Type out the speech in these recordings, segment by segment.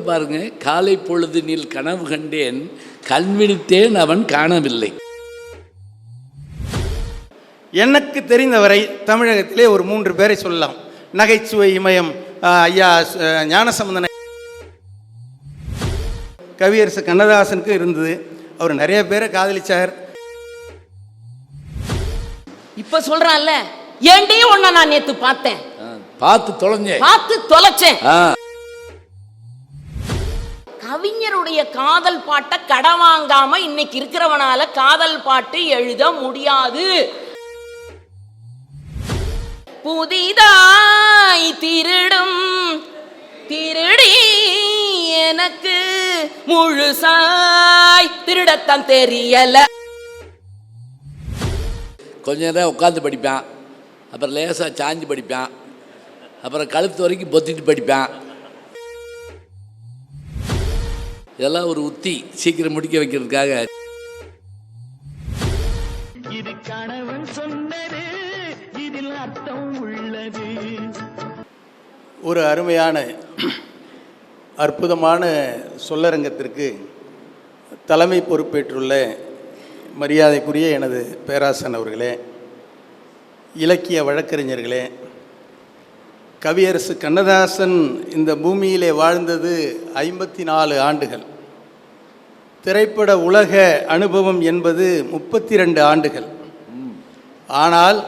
பாருங்க, காலை பொழுதினில் கனவு கண்டேன், கண்விழித்தேன் அவன் காணவில்லை. எனக்கு தெரிந்தவரை தமிழகத்திலே ஒரு 3 பேரை சொல்லலாம். நகைச்சுவை இமயம் ஐயா ஞானசம்பந்தன், கவியரசு கண்ணதாசனுக்கு இருந்தது. அவர் நிறைய பேரை காதலிச்சார். இப்ப சொல்றான்ல, ஏண்டே ஒன்ன நான் நேத்து பார்த்தேன், பார்த்து தொலைச்சேன். கவிஞருடைய காதல் பாட்டை கடன் வாங்காம இன்னைக்கு இருக்கிறவனால காதல் பாட்டு எழுத முடியாது. புதிதாய் திருடும் திருடி எனக்கு முழுசாய் திருடத்தான் தெரியல. கொஞ்ச நேரம் உட்காந்து படிப்பான், அப்புறம் லேசாக சாஞ்சு படிப்பான், அப்புறம் கழுத்து வரைக்கும் பொத்திட்டு படிப்பான். இதெல்லாம் ஒரு உத்தி, சீக்கிரம் முடிக்க வைக்கிறதுக்காக. இது கணவன் சொன்னது, இதில் அர்த்தம் உள்ளது. ஒரு அருமையான அற்புதமான சொல்லரங்கத்திற்கு தலைமை பொறுப்பேற்றுள்ள மரியாதைக்குரிய எனது பேராசன் அவர்களே, இலக்கிய வழக்கறிஞர்களே, கவியரசு கண்ணதாசன் இந்த பூமியிலே வாழ்ந்தது 54 ஆண்டுகள். திரைப்பட உலக அனுபவம் என்பது 32 ஆண்டுகள். ஆனால்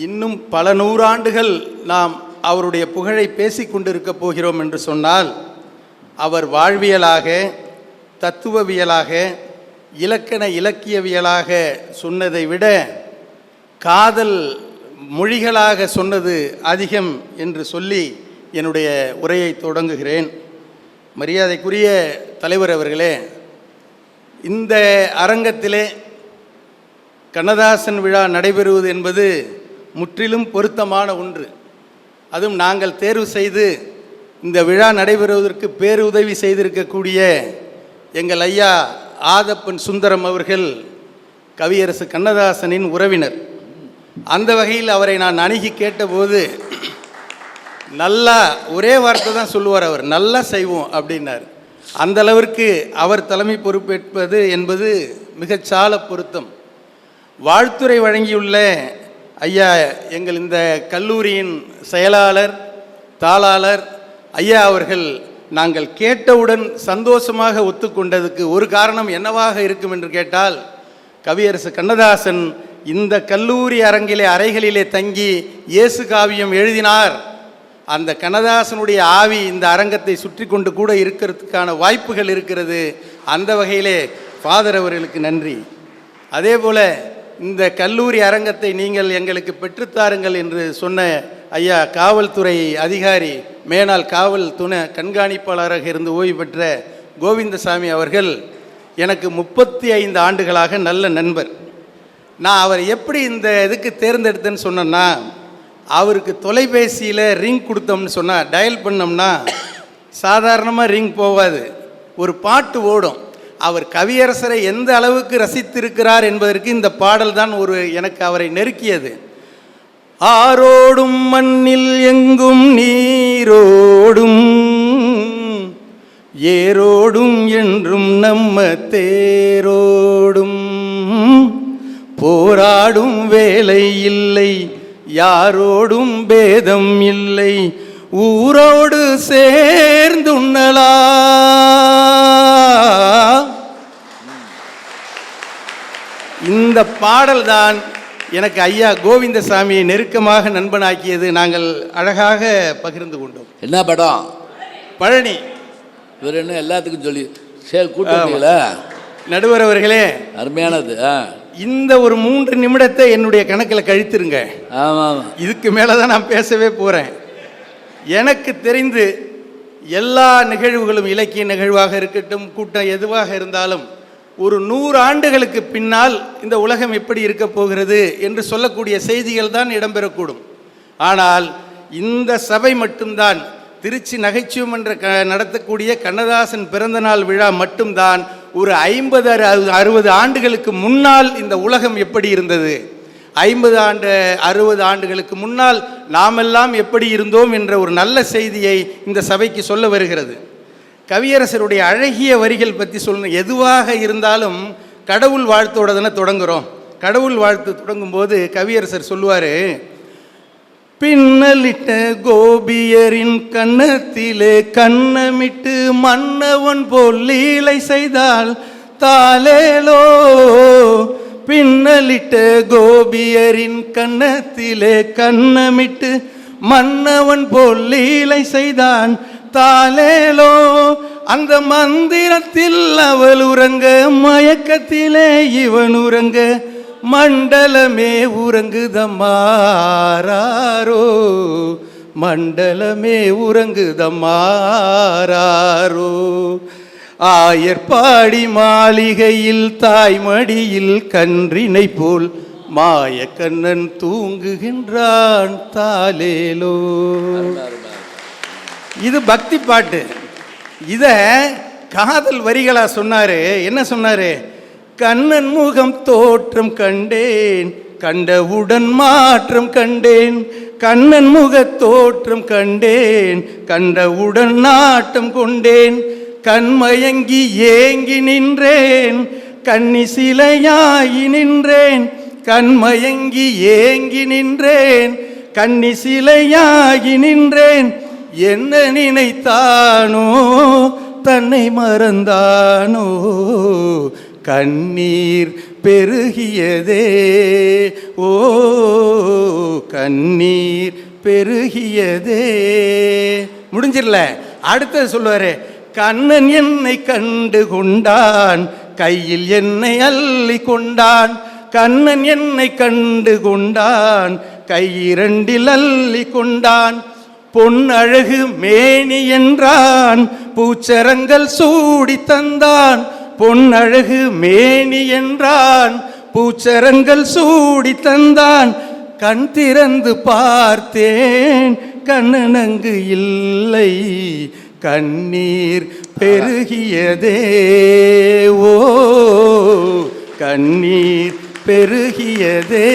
இன்னும் பல நூறாண்டுகள் நாம் அவருடைய புகழை பேசிக்கொண்டிருக்க போகிறோம் என்று சொன்னால், அவர் வாழ்வியலாக, தத்துவவியலாக, இலக்கண இலக்கியவியலாக சொன்னதை விட காதல் மொழிகளாக சொன்னது அதிகம் என்று சொல்லி என்னுடைய உரையை தொடங்குகிறேன். மரியாதைக்குரிய தலைவர் அவர்களே, இந்த அரங்கத்திலே கண்ணதாசன் விழா நடைபெறுவது என்பது முற்றிலும் பொருத்தமான ஒன்று. அதுவும் நாங்கள் தேர்வு செய்து இந்த விழா நடைபெறுவதற்கு பேருதவி செய்திருக்கக்கூடிய எங்கள் ஐயா ஆதப்பன் சுந்தரம் அவர்கள் கவியரசு கண்ணதாசனின் உறவினர். அந்த வகையில் அவரை நான் அணுகி கேட்டபோது நல்லா ஒரே வார்த்தை தான் சொல்லுவார், அவர் நல்லா செய்வோம் அப்படின்னார். அந்தளவிற்கு அவர் தலைமை பொறுப்பேற்பது என்பது மிகச்சால பொருத்தம். வாழ்த்துரை வழங்கியுள்ள ஐயா எங்கள் இந்த கல்லூரியின் செயலாளர் தாளாளர் ஐயா அவர்கள் நாங்கள் கேட்டவுடன் சந்தோஷமாக ஒத்துக்கொண்டதுக்கு ஒரு காரணம் என்னவாக இருக்கும் என்று கேட்டால், கவியரசு கண்ணதாசன் இந்த கல்லூரி அரங்கிலே அறைகளிலே தங்கி இயேசு காவியம் எழுதினார். அந்த கண்ணதாசனுடைய ஆவி இந்த அரங்கத்தை சுற்றி கொண்டு கூட இருக்கிறதுக்கான வாய்ப்புகள் இருக்கிறது. அந்த வகையிலே ஃபாதர் அவர்களுக்கு நன்றி. அதே போல் இந்த கல்லூரி அரங்கத்தை நீங்கள் எங்களுக்கு பெற்றுத்தாருங்கள் என்று சொன்ன ஐயா காவல்துறை அதிகாரி, மேனாள் காவல் துணை கண்காணிப்பாளராக இருந்து ஓய்வு பெற்ற கோவிந்தசாமி அவர்கள் எனக்கு 35 ஆண்டுகளாக நல்ல நண்பர். நான் அவர் எப்படி இந்த இதுக்கு தேர்ந்தெடுத்தேன்னு சொன்னேன்னா, அவருக்கு தொலைபேசியில் ரிங் கொடுத்தோம்னு சொன்னால், டயல் பண்ணோம்னா சாதாரணமாக ரிங் போகாது, ஒரு பாட்டு ஓடும். அவர் கவியரசரை எந்த அளவுக்கு ரசித்திருக்கிறார் என்பதற்கு இந்த பாடல் தான் எனக்கு அவரை நெருக்கியது. ஆரோடும் மண்ணில் எங்கும் நீரோடும், ஏரோடும் என்றும் நம்ம தேரோடும், போராடும் வேலை இல்லை, யாரோடும் பேதம் இல்லை, ஊரோடு சேர்ந்துண்ணலா. இந்த பாடல்தான் எனக்கு ஐயா கோவிந்தசாமியை நெருக்கமாக நண்பனாக்கியது. நாங்கள் அழகாக பகிர்ந்து கொண்டோம். என்ன படம்? பழனி. இவர் என்ன எல்லாத்துக்கும் சொல்லி கூட்டல நடுவர் அவர்களே, அருமையானது. இந்த ஒரு 3 நிமிடத்தை என்னுடைய கணக்கில் கழித்துருங்க. ஆமாம், இதுக்கு மேலே தான் நான் பேசவே போகிறேன். எனக்கு தெரிந்து எல்லா நிகழ்வுகளும், இலக்கிய நிகழ்வாக இருக்கட்டும், கூட்டம் எதுவாக இருந்தாலும், ஒரு 100 ஆண்டுகளுக்கு பின்னால் இந்த உலகம் எப்படி இருக்க போகிறது என்று சொல்லக்கூடிய செய்திகள் தான் இடம்பெறக்கூடும். ஆனால் இந்த சபை மட்டும்தான், திருச்சி நகைச்சுவை மன்ற நடத்தக்கூடிய கண்ணதாசன் பிறந்தநாள் விழா மட்டும்தான் ஒரு 50-60 ஆண்டுகளுக்கு முன்னால் இந்த உலகம் எப்படி இருந்தது, 50-60 ஆண்டுகளுக்கு முன்னால் நாமெல்லாம் எப்படி இருந்தோம் என்ற ஒரு நல்ல செய்தியை இந்த சபைக்கு சொல்ல வருகிறது. கவியரசருடைய அழகிய வரிகள் பற்றி சொல்லணும். எதுவாக இருந்தாலும் கடவுள் வாழ்த்தோட தானே தொடங்குகிறோம். கடவுள் வாழ்த்து தொடங்கும்போது கவியரசர் சொல்லுவார், பின்னலிட்ட கோபியரின் கன்னத்திலே கண்ணமிட்டு மன்னவன் போல் லீலை செய்தால் தாலேலோ. பின்னலிட்ட கோபியரின் கன்னத்திலே கண்ணமிட்டு மன்னவன் போல் லீலை செய்தான் தாலேலோ. அந்த மந்திரத்தில் அவள் உறங்க, மயக்கத்திலே இவன் உறங்க, மண்டலமே உறங்குதம்மாரோ, மண்டலமே உறங்குதம்மாரோ. ஆயர்பாடி மாளிகையில் தாய்மடியில் கன்றினை போல் மாயக்கண்ணன் தூங்குகின்றான் தாலேலோ. இது பக்தி பாட்டு. இத காதல் வரிகளா சொன்னாரு. என்ன சொன்னாரு? கண்ணன் முகம் தோற்றம் கண்டேன், கண்டவுடன் மாற்றம் கண்டேன். கண்ணன் முக தோற்றம் கண்டேன், கண்டவுடன் நாட்டம் கொண்டேன். கண்மயங்கி ஏங்கி நின்றேன், கன்னி சிலையாகி நின்றேன். கண்மயங்கி ஏங்கி நின்றேன், கன்னி சிலையாகி நின்றேன். என்ன நினைத்தானோ தன்னை மறந்தானோ, கண்ணீர் பெருகியதே ஓ, கண்ணீர் பெருகியதே. முடிஞ்சிடல. அடுத்தது சொல்லுவாரு, கண்ணன் என்னை கண்டு கொண்டான், கையில் என்னை அள்ளி கொண்டான். கண்ணன் என்னை கண்டு கொண்டான், கையிரண்டில் அள்ளி கொண்டான். பொன்னழகு மேனி என்றான், பூச்சரங்கள் சூடி தந்தான். பொன்னழகு மேனி என்றான், பூச்சரங்கள் சூடி தந்தான். கண் திறந்து பார்த்தேன், கண்ணனங்கு இல்லை, கண்ணீர் பெருகியதே ஓ, கண்ணீர் பெருகியதே.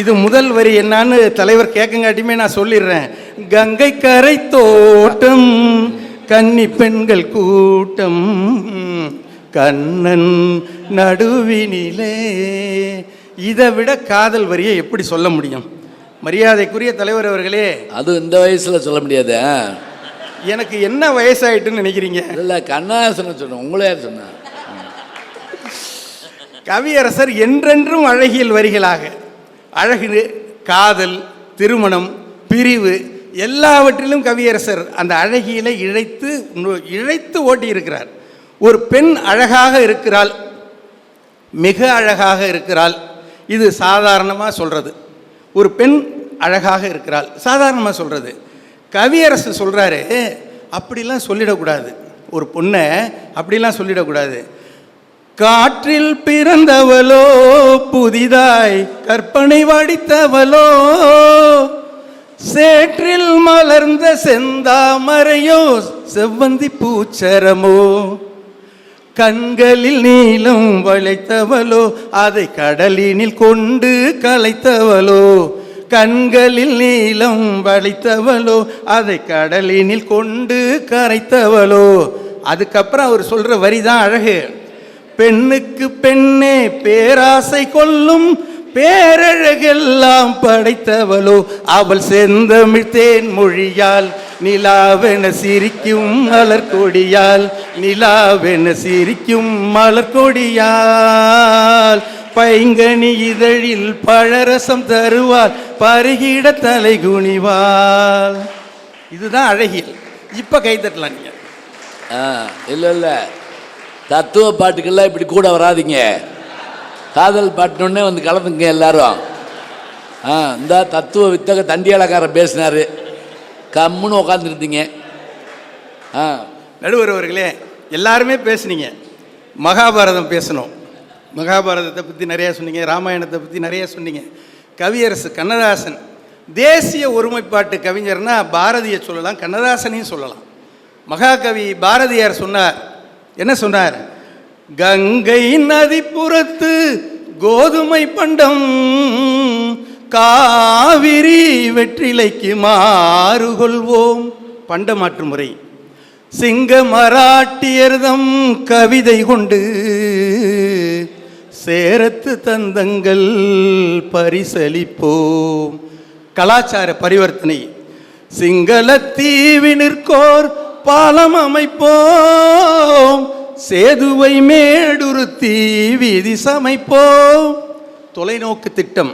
இது முதல் வரி என்னான்னு தலைவர் கேட்கங்காட்டியுமே நான் சொல்லிடுறேன். கங்கை கரை தோட்டம், கன்னி பெண்கள் கூட்டம், கண்ணன் நடுவினிலே. இதை விட காதல் வரியை எப்படி சொல்ல முடியும்? மரியாதைக்குரிய தலைவர் அவர்களே, அது இந்த வயசுல சொல்ல முடியாது. எனக்கு என்ன வயசாயிட்டுன்னு நினைக்கிறீங்க? இல்லை, கண்ணாசன் சொன்ன, உங்களே சொன்ன. கவியரசர் என்றென்றும் அழகியல் வரிகளாக அழகு, காதல், திருமணம், பிரிவு எல்லாவற்றிலும் கவியரசர் அந்த அழகியலை இழைத்து ஓட்டி இருக்கிறார். ஒரு பெண் அழகாக இருக்கிறாள், மிக அழகாக இருக்கிறாள், இது சாதாரணமாக சொல்கிறது. ஒரு பெண் அழகாக இருக்கிறாள் சாதாரணமாக சொல்கிறது. கவியரசு சொல்கிறாரு, அப்படிலாம் சொல்லிடக்கூடாது. ஒரு பொண்ணை அப்படிலாம் சொல்லிடக்கூடாது. காற்றில் பிறந்தவளோ, புதிதாய் கற்பனை வடித்தவளோ, சேற்றில் மலர்ந்த செந்தாமரையோ, செவ்வந்தி பூச்சரமோ, கண்களில் நீலம் வளைத்தவளோ, அதை கடலினில் கொண்டு கலைத்தவளோ. கண்களில் நீலம் வளைத்தவளோ, அதை கடலினில் கொண்டு கரைத்தவளோ. அதுக்கப்புறம் அவர் சொல்ற வரிதான் அழகு. பெண்ணுக்கு பெண்ணே பேராசை கொள்ளும் பேரழகெல்லாம் படைத்தவளோ, அவள் செந்தமிழ் தேன் மொழியால் நிலாவென சிரிக்கும் மலர்கொடியால், நிலாவென சிரிக்கும் மலர்கொடியால். பைங்கனி இதழில் பழரசம் தருவாள், பருகிட தலை குனிவாள். இதுதான் அழகியல். இப்போ கைத்தட்டலாம் நீங்க. இல்லை இல்லை, தத்துவ பாட்டுக்கெல்லாம் இப்படி கூட வராதிங்க. காதல் பாட்டுனே வந்து கலந்துங்க எல்லாரும். இந்த தத்துவ வித்தக தண்டியாளக்காரர் பேசினார், கம்முன்னு உட்காந்துருந்தீங்க. நடுவர் அவர்களே, எல்லாருமே பேசுனீங்க. மகாபாரதம் பேசணும், மகாபாரதத்தை பற்றி நிறையா சொன்னீங்க, ராமாயணத்தை பற்றி நிறையா சொன்னீங்க. கவியரசு கண்ணதாசன் தேசிய ஒருமைப்பாட்டு கவிஞர்னா பாரதியை சொல்லலாம், கண்ணதாசனையும் சொல்லலாம். மகாகவி பாரதியார் சொன்னார், என்ன சொன்னார்? கங்கை நதிப்புறத்து கோதுமை பண்டம், காவிரி வெற்றிலைக்கு மாறுகொள்வோம். பண்ட மாற்று முறை. சிங்க மராட்டியர்தம் கவிதை கொண்டு சேரத்து தந்தங்கள் பரிசளிப்போம். கலாச்சார பரிவர்த்தனை. சிங்களத்தீவினிற்கோர் பாலம் அமைப்போம், சேதுவை மேடுருத்தி வீதி சமைப்போம். தொலைநோக்கு திட்டம்.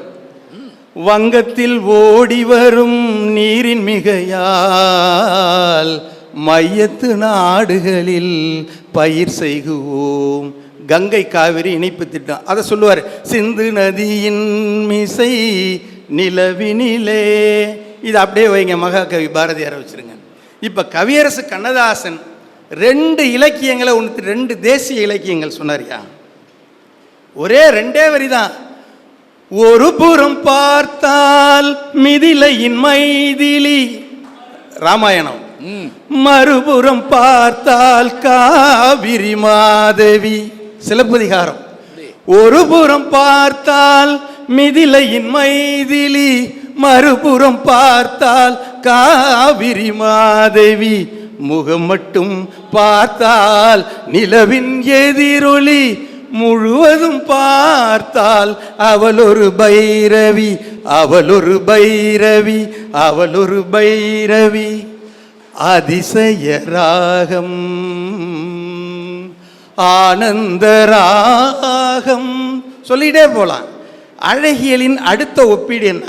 வங்கத்தில் ஓடி வரும் நீரின் மிகையால் மையத்து நாடுகளில் பயிர் செய்குவோம். கங்கை காவிரி இணைப்பு திட்டம் அதை சொல்லுவார். சிந்து நதியின் மிசை நிலவினிலே. இது அப்படியே வைங்க, மகாகவி பாரதியாரை வச்சிருங்க. இப்போ கவியரசு கண்ணதாசன் 2 இலக்கியங்களை 2 தேசிய இலக்கியங்கள் சொன்னார்யா. ஒரே 2 வரி தான். ஒரு புறம் பார்த்தால் மிதிலையின் மைதிலி ராமாயணம், மறுபுறம் பார்த்தால் காவிரி மாதவி சிலப்பதிகாரம். ஒரு புறம் பார்த்தால் மிதிலையின் மைதிலி, மறுபுறம் பார்த்தால் காவிரி மாதவி, முகம் மட்டும் பார்த்தால் நிலவின் எதிரொலி, முழுவதும் பார்த்தால் அவள் ஒரு பைரவி, அவள் ஒரு பைரவி, அவள் ஒரு பைரவி. அதிசய ராகம் ஆனந்த ராகம் சொல்லிட்டே போலாம். அழகியலின் அடுத்த ஒப்பீடு என்ன?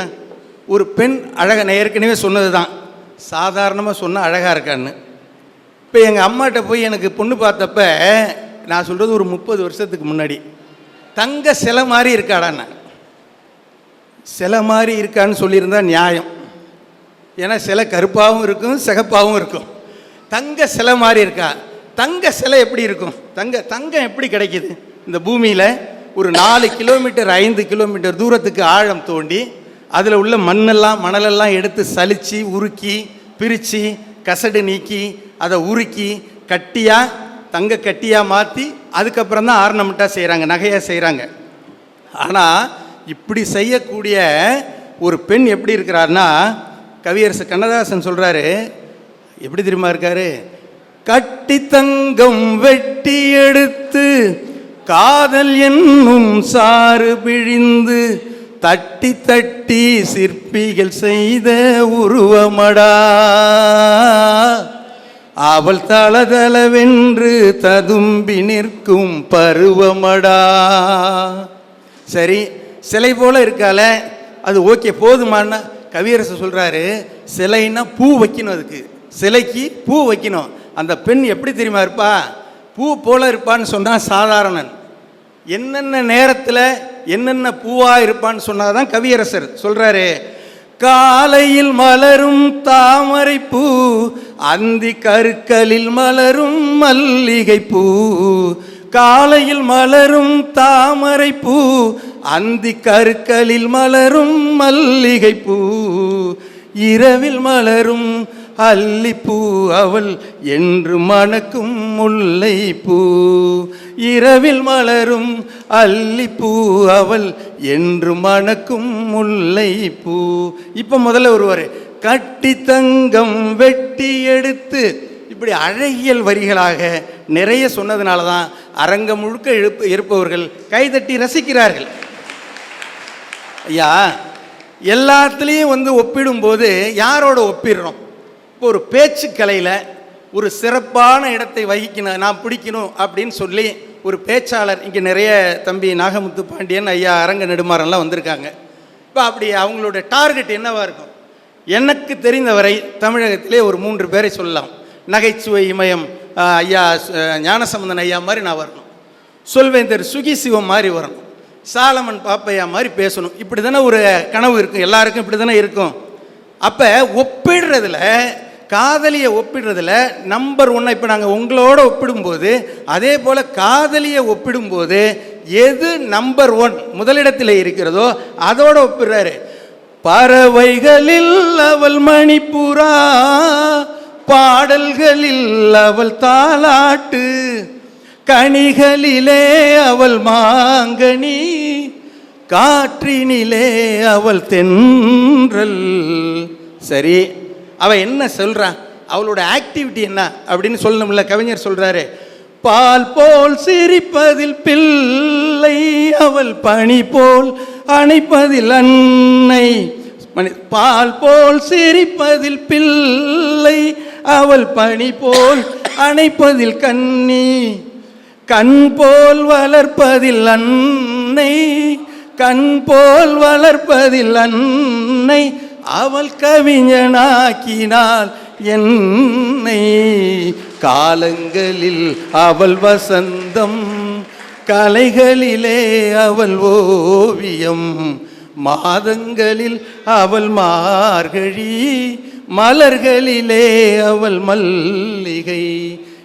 ஒரு பெண் நான் ஏற்கனவே சொன்னது தான், சாதாரணமாக சொன்னால் அழகாக இருக்கான்னு. இப்போ எங்கள் அம்மாட்ட போய் எனக்கு பொண்ணு பார்த்தப்ப நான் சொல்கிறது ஒரு 30 வருஷத்துக்கு முன்னாடி, தங்க சிலை மாதிரி இருக்காடாண்ணா. சிலை மாதிரி இருக்கான்னு சொல்லியிருந்தா நியாயம். ஏன்னா சிலை கருப்பாகவும் இருக்கும் சிகப்பாகவும் இருக்கும். தங்க சிலை மாதிரி இருக்கா. தங்க சிலை எப்படி இருக்கும்? தங்கம் எப்படி கிடைக்கிது? இந்த பூமியில் ஒரு 4 கிலோமீட்டர் 5 கிலோமீட்டர் தூரத்துக்கு ஆழம் தோண்டி அதில் உள்ள மணலெல்லாம் எடுத்து சலித்து உருக்கி பிரித்து கசடு நீக்கி அதை உருக்கி கட்டியாக தங்க கட்டியாக மாற்றி அதுக்கப்புறம் தான் ஆர்னமெண்ட்டாக செய்கிறாங்க, நகையாக செய்கிறாங்க. ஆனால் இப்படி செய்யக்கூடிய ஒரு பெண் எப்படி இருக்கிறார்னா, கவியரசு கண்ணதாசன் சொல்கிறாரு, எப்படி தெரியுமா இருக்காரு? கட்டி தங்கம் வெட்டி எடுத்து காதல் என்னும் சாறு பிழிந்து தட்டி தட்டி சிற்பிகள் செய்த உருவமடா, அவள் தளதளவென்று ததும்பி நிற்கும் பருவமடா. சரி, சிலை போல இருக்கால, அது ஓகே போதுமானா? கவியரசு சொல்கிறாரு, சிலைன்னா பூ வைக்கணும், அதுக்கு சிலைக்கு பூ வைக்கணும். அந்த பெண் எப்படி தெரியுமா இருப்பா? பூ போல இருப்பான்னு சொன்னால் சாதாரணன். என்னென்ன நேரத்தில் என்னென்ன பூவாக இருப்பான்னு சொன்னால் தான் கவியரசர் சொல்கிறாரு, காலையில் மலரும் தாமரை பூ, அந்தி கருக்களில் மலரும் மல்லிகை பூ. காலையில் மலரும் தாமரை பூ, அந்தி கருக்களில் மலரும் மல்லிகை பூ. இரவில் மலரும் அல்லிப்பூ, அவள் என்று மணக்கும் முல்லை பூ. இரவில் மலரும் அல்லிப்பூ, அவள் என்று மணக்கும் முல்லை பூ. இப்போ முதல்ல ஒருவர் கட்டி தங்கம் வெட்டி எடுத்து, இப்படி அழகியல் வரிகளாக நிறைய சொன்னதுனால தான் அரங்கம் முழுக்க இருப்பவர்கள் கைதட்டி ரசிக்கிறார்கள். ஐயா, எல்லாத்துலேயும் ஒப்பிடும்போது யாரோட ஒப்பிடுறோம்? இப்போ ஒரு பேச்சு கலையில் ஒரு சிறப்பான இடத்தை வகிக்கணும், நான் பிடிக்கணும் அப்படின்னு சொல்லி ஒரு பேச்சாளர், இங்கே நிறைய தம்பி நாகமுத்து பாண்டியன் ஐயா அரங்க நெடுமாறன்லாம் வந்திருக்காங்க. இப்போ அப்படி அவங்களோட டார்கெட் என்னவாக இருக்கும்? எனக்கு தெரிந்தவரை தமிழகத்திலே ஒரு 3 பேரை சொல்லலாம். நகைச்சுவை இமயம் ஐயா ஞானசம்பந்தன் ஐயா மாதிரி நான் வரணும், சொல்வேந்தர் சுகி சிவம் மாதிரி வரணும், சாலமன் பாப்பையா மாதிரி பேசணும். இப்படி தானே ஒரு கனவு இருக்கும் எல்லாருக்கும், இப்படி தானே இருக்கும். அப்போ ஒப்பிடுறதுல, காதலியை ஒப்பிடுறதுல நம்பர் 1, இப்போ நாங்கள் உங்களோட ஒப்பிடும்போது அதே போல் காதலியை ஒப்பிடும்போது எது நம்பர் 1 முதலிடத்தில் இருக்கிறதோ அதோட ஒப்பிடுறாரு. பறவைகளில் அவள் மணிப்புறா, பாடல்களில் அவள் தாலாட்டு, கனிகளிலே அவள் மாங்கனி, காற்றினிலே அவள் தென்றல். சரி, அவ என்ன சொல்றான்? அவளோட ஆக்டிவிட்டி என்ன அப்படின்னு சொல்லணும்ல. கவிஞர் சொல்கிறாரு, பால் போல் சிரிப்பதில் பிள்ளை, அவள் பனி போல் அணைப்பதில் அன்னை. பால் போல் சிரிப்பதில் பிள்ளை, அவள் பனி போல் அணைப்பதில் கண்ணி. கண் போல் வளர்ப்பதில் அன்னை, கண் போல் வளர்ப்பதில் அன்னை. அவள் கவிஞனாக்கினாள் என்னை. காலங்களில் அவள் வசந்தம், கலைகளிலே அவள் ஓவியம். மாதங்களில் அவள் மார்கழி, மலர்களிலே அவள் மல்லிகை.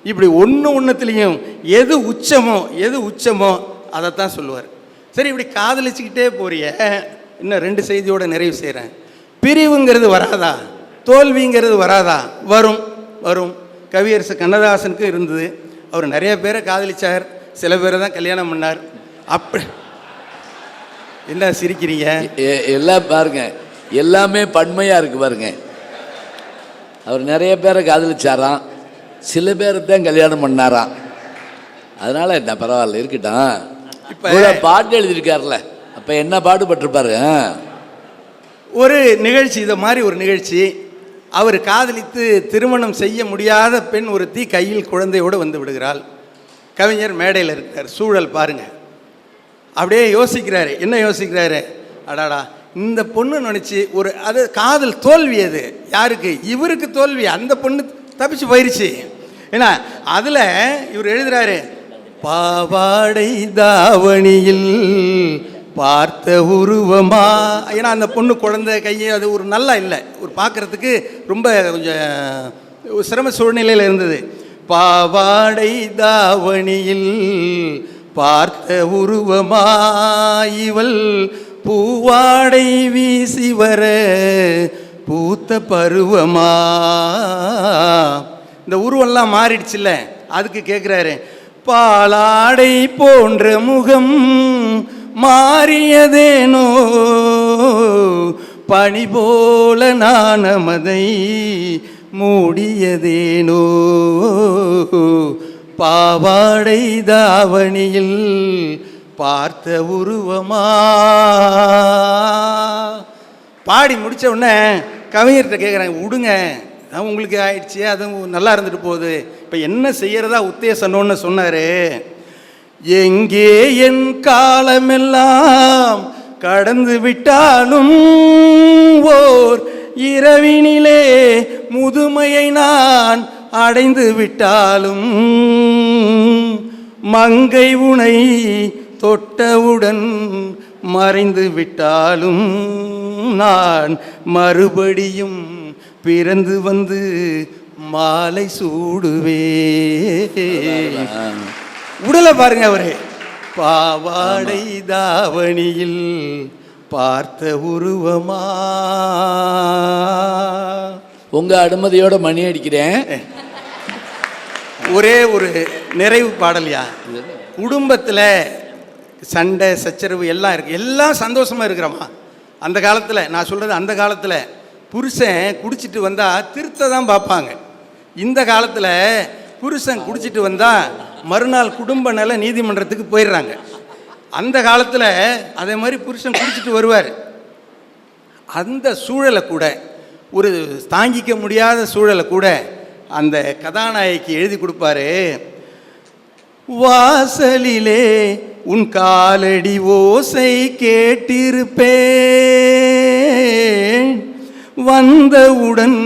இப்படி ஒன்றுத்துலேயும் எது உச்சமோ அதைத்தான் சொல்லுவார். சரி, இப்படி காதலிச்சுக்கிட்டே போறிய, இன்னும் 2 செய்தியோட நிறைவு செய்கிறேன். பிரிவுங்கிறது வராதா? தோல்விங்கிறது வராதா? வரும் வரும். கவியரசு கண்ணதாசனுக்கு இருந்தது. அவர் நிறைய பேரை காதலிச்சார், சில பேரை தான் கல்யாணம் பண்ணார். அப்படி என்ன சிரிக்கிறீங்க? எல்லாம் பாருங்க, எல்லாமே பன்மையாக இருக்கு பாருங்க. அவர் நிறைய பேரை காதலிச்சாராம், சில பேரை தான் கல்யாணம் பண்ணாராம். அதனால என்ன, பரவாயில்ல, இருக்கட்டும். இப்போ பாட்டு எழுதியிருக்காருல, அப்போ என்ன பாடுபட்டிருப்பாரு. ஒரு நிகழ்ச்சி, இதை மாதிரி ஒரு நிகழ்ச்சி, அவர் காதலித்து திருமணம் செய்ய முடியாத பெண் ஒருத்தி கையில் குழந்தையோடு வந்து விடுகிறாள். கவிஞர் மேடையில் இருக்கிறார். சூழல் பாருங்க. அப்படியே யோசிக்கிறாரு. என்ன யோசிக்கிறாரு? அடாடா, இந்த பொண்ணு நினச்சி ஒரு அது காதல் தோல்வி. அது யாருக்கு? இவருக்கு தோல்வி. அந்த பொண்ணு தப்பிச்சு போயிடுச்சு. ஏன்னா அதில் இவர் எழுதுறாரு, பாவாடை தாவணியில் பார்த்த உருவமா. ஏன்னா அந்த பொண்ணு குழந்தை கையை, அது ஒரு நல்லா இல்லை, ஒரு பார்க்குறதுக்கு ரொம்ப கொஞ்சம் சிரம சூழ்நிலையில் இருந்தது. பாவாடை தாவணியில் பார்த்த உருவமா இவள், பூவாடை வீசி வர பூத்த பருவமா. இந்த உருவெல்லாம் மாறிடுச்சுல்ல, அதுக்கு கேட்குறாரு, பாலாடை போன்ற முகம் மாறியதேனோ, பனி போல நாணமதை மூடியதேனோ, பாவாடை தாவணியில் பார்த்த உருவமா. பாடி முடித்த உடனே கவிஞர்கிட்ட கேட்குறாங்க, விடுங்க, அது உங்களுக்கு ஆயிடுச்சு, அதுவும் நல்லா இருந்துட்டு போகுது, இப்போ என்ன செய்யறதா உத்தேசம்னு சொன்னார். எங்கே என் காலமெல்லாம் கடந்து விட்டாலும் ஓர் இரவினிலே முதுமையை நான் அடைந்து விட்டாலும், மங்கை உனை தொட்டவுடன் மறைந்து விட்டாலும், நான் மறுபடியும் பிறந்து வந்து மாலை சூடுவே. உடலை பாருங்க அவரு, பாவாடை தாவணியில் பார்த்த உருவமா. உங்க அனுமதியோட மணி அடிக்கிறேன். ஒரே ஒரு நிறைவு பாடலையா. குடும்பத்தில் சண்டை சச்சரவு எல்லாம் இருக்கு, எல்லாம் சந்தோஷமா இருக்கிறோமா. அந்த காலத்தில் நான் சொல்றது, அந்த காலத்தில் புருஷன் குடிச்சிட்டு வந்தா திருத்த தான் பார்ப்பாங்க. இந்த காலத்தில் புருஷன் குடிச்சிட்டு வந்தா மறுநாள் குடும்ப நல நீதிமன்றத்துக்கு போயிடுறாங்க. அந்த காலத்தில் அதே மாதிரி புருஷன் குடிச்சிட்டு வருவார். அந்த சூழலை கூட, ஒரு தாங்கிக்க முடியாத சூழலை கூட அந்த கதாநாயகி எழுதி கொடுப்பாரு. வாசலிலே உன் காலடி ஓசை கேட்டிருப்பேன், வந்தவுடன்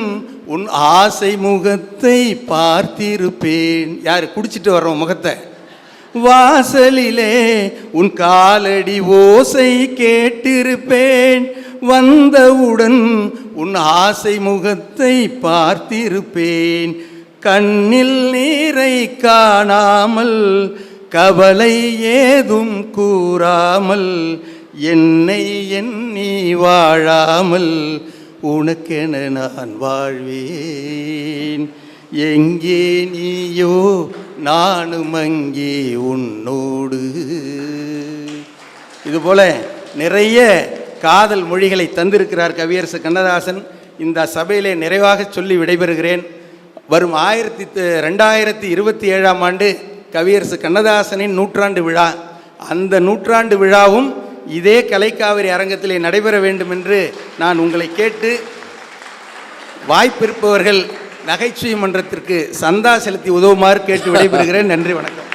உன் ஆசை முகத்தை பார்த்திருப்பேன். யார்? குடிச்சிட்டு வர்றோம் முகத்தை. வாசலிலே உன் காலடி ஓசை கேட்டிருப்பேன், வந்தவுடன் உன் ஆசை முகத்தை பார்த்திருப்பேன். கண்ணில் நீரை காணாமல் கவலை ஏதும் கூறாமல், என்னை எண்ணி வாழாமல் உனக்கென நான் வாழ்வேன். எங்கே நீயோ நானும் அங்கே உன்னோடு. இதுபோல நிறைய காதல் மொழிகளை தந்திருக்கிறார் கவியரசு கண்ணதாசன். இந்த சபையிலே நிறைவாக சொல்லி விடைபெறுகிறேன். வரும் 2027ஆம் ஆண்டு கவியரசு கண்ணதாசனின் நூற்றாண்டு விழா. அந்த நூற்றாண்டு விழாவும் இதே கலைக்காவிரி அரங்கத்திலே நடைபெற வேண்டும் என்று நான் உங்களை கேட்டு, வாய்ப்பிருப்பவர்கள் நகைச்சுவை மன்றத்திற்கு சந்தா செலுத்தி உதவுமாறு கேட்டு விடைபெறுகிறேன். நன்றி, வணக்கம்.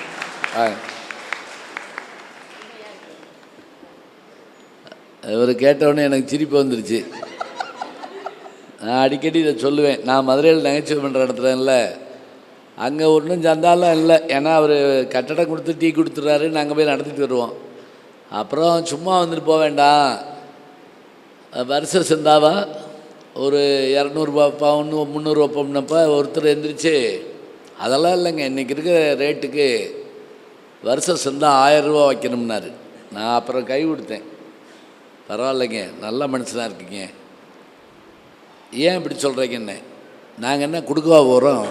இவர் கேட்டவுடனே எனக்கு சிரிப்பு வந்துருச்சு. நான் அடிக்கடி இதை சொல்லுவேன். நான் மதுரையில் நகைச்சுவை பண்ணுற இடத்துல இல்லை, அங்கே ஒன்றும் சந்தாலாம் இல்லை. ஏன்னா அவர் கட்டடம் கொடுத்து டீ கொடுத்துட்றாரு, நாங்கள் போய் நடத்திட்டு வருவோம். அப்புறம் சும்மா வந்துட்டு போக வேண்டாம், வருஷ சந்தாவா ஒரு 200 பவுன் 300 பவுன்னப்போ ஒருத்தர் எந்திரிச்சு, அதெல்லாம் இல்லைங்க, இன்றைக்கி இருக்கிற ரேட்டுக்கு வருஷ சந்தா 1000 ரூபா வைக்கணும்னாரு. நான் அப்புறம் கை கொடுத்தேன். பரவாயில்லைங்க, நல்ல மனுஷனாக இருக்கீங்க, ஏன் இப்படி சொல்கிறீங்கன்னு. நாங்கள் என்ன கொடுக்கவா போகிறோம்,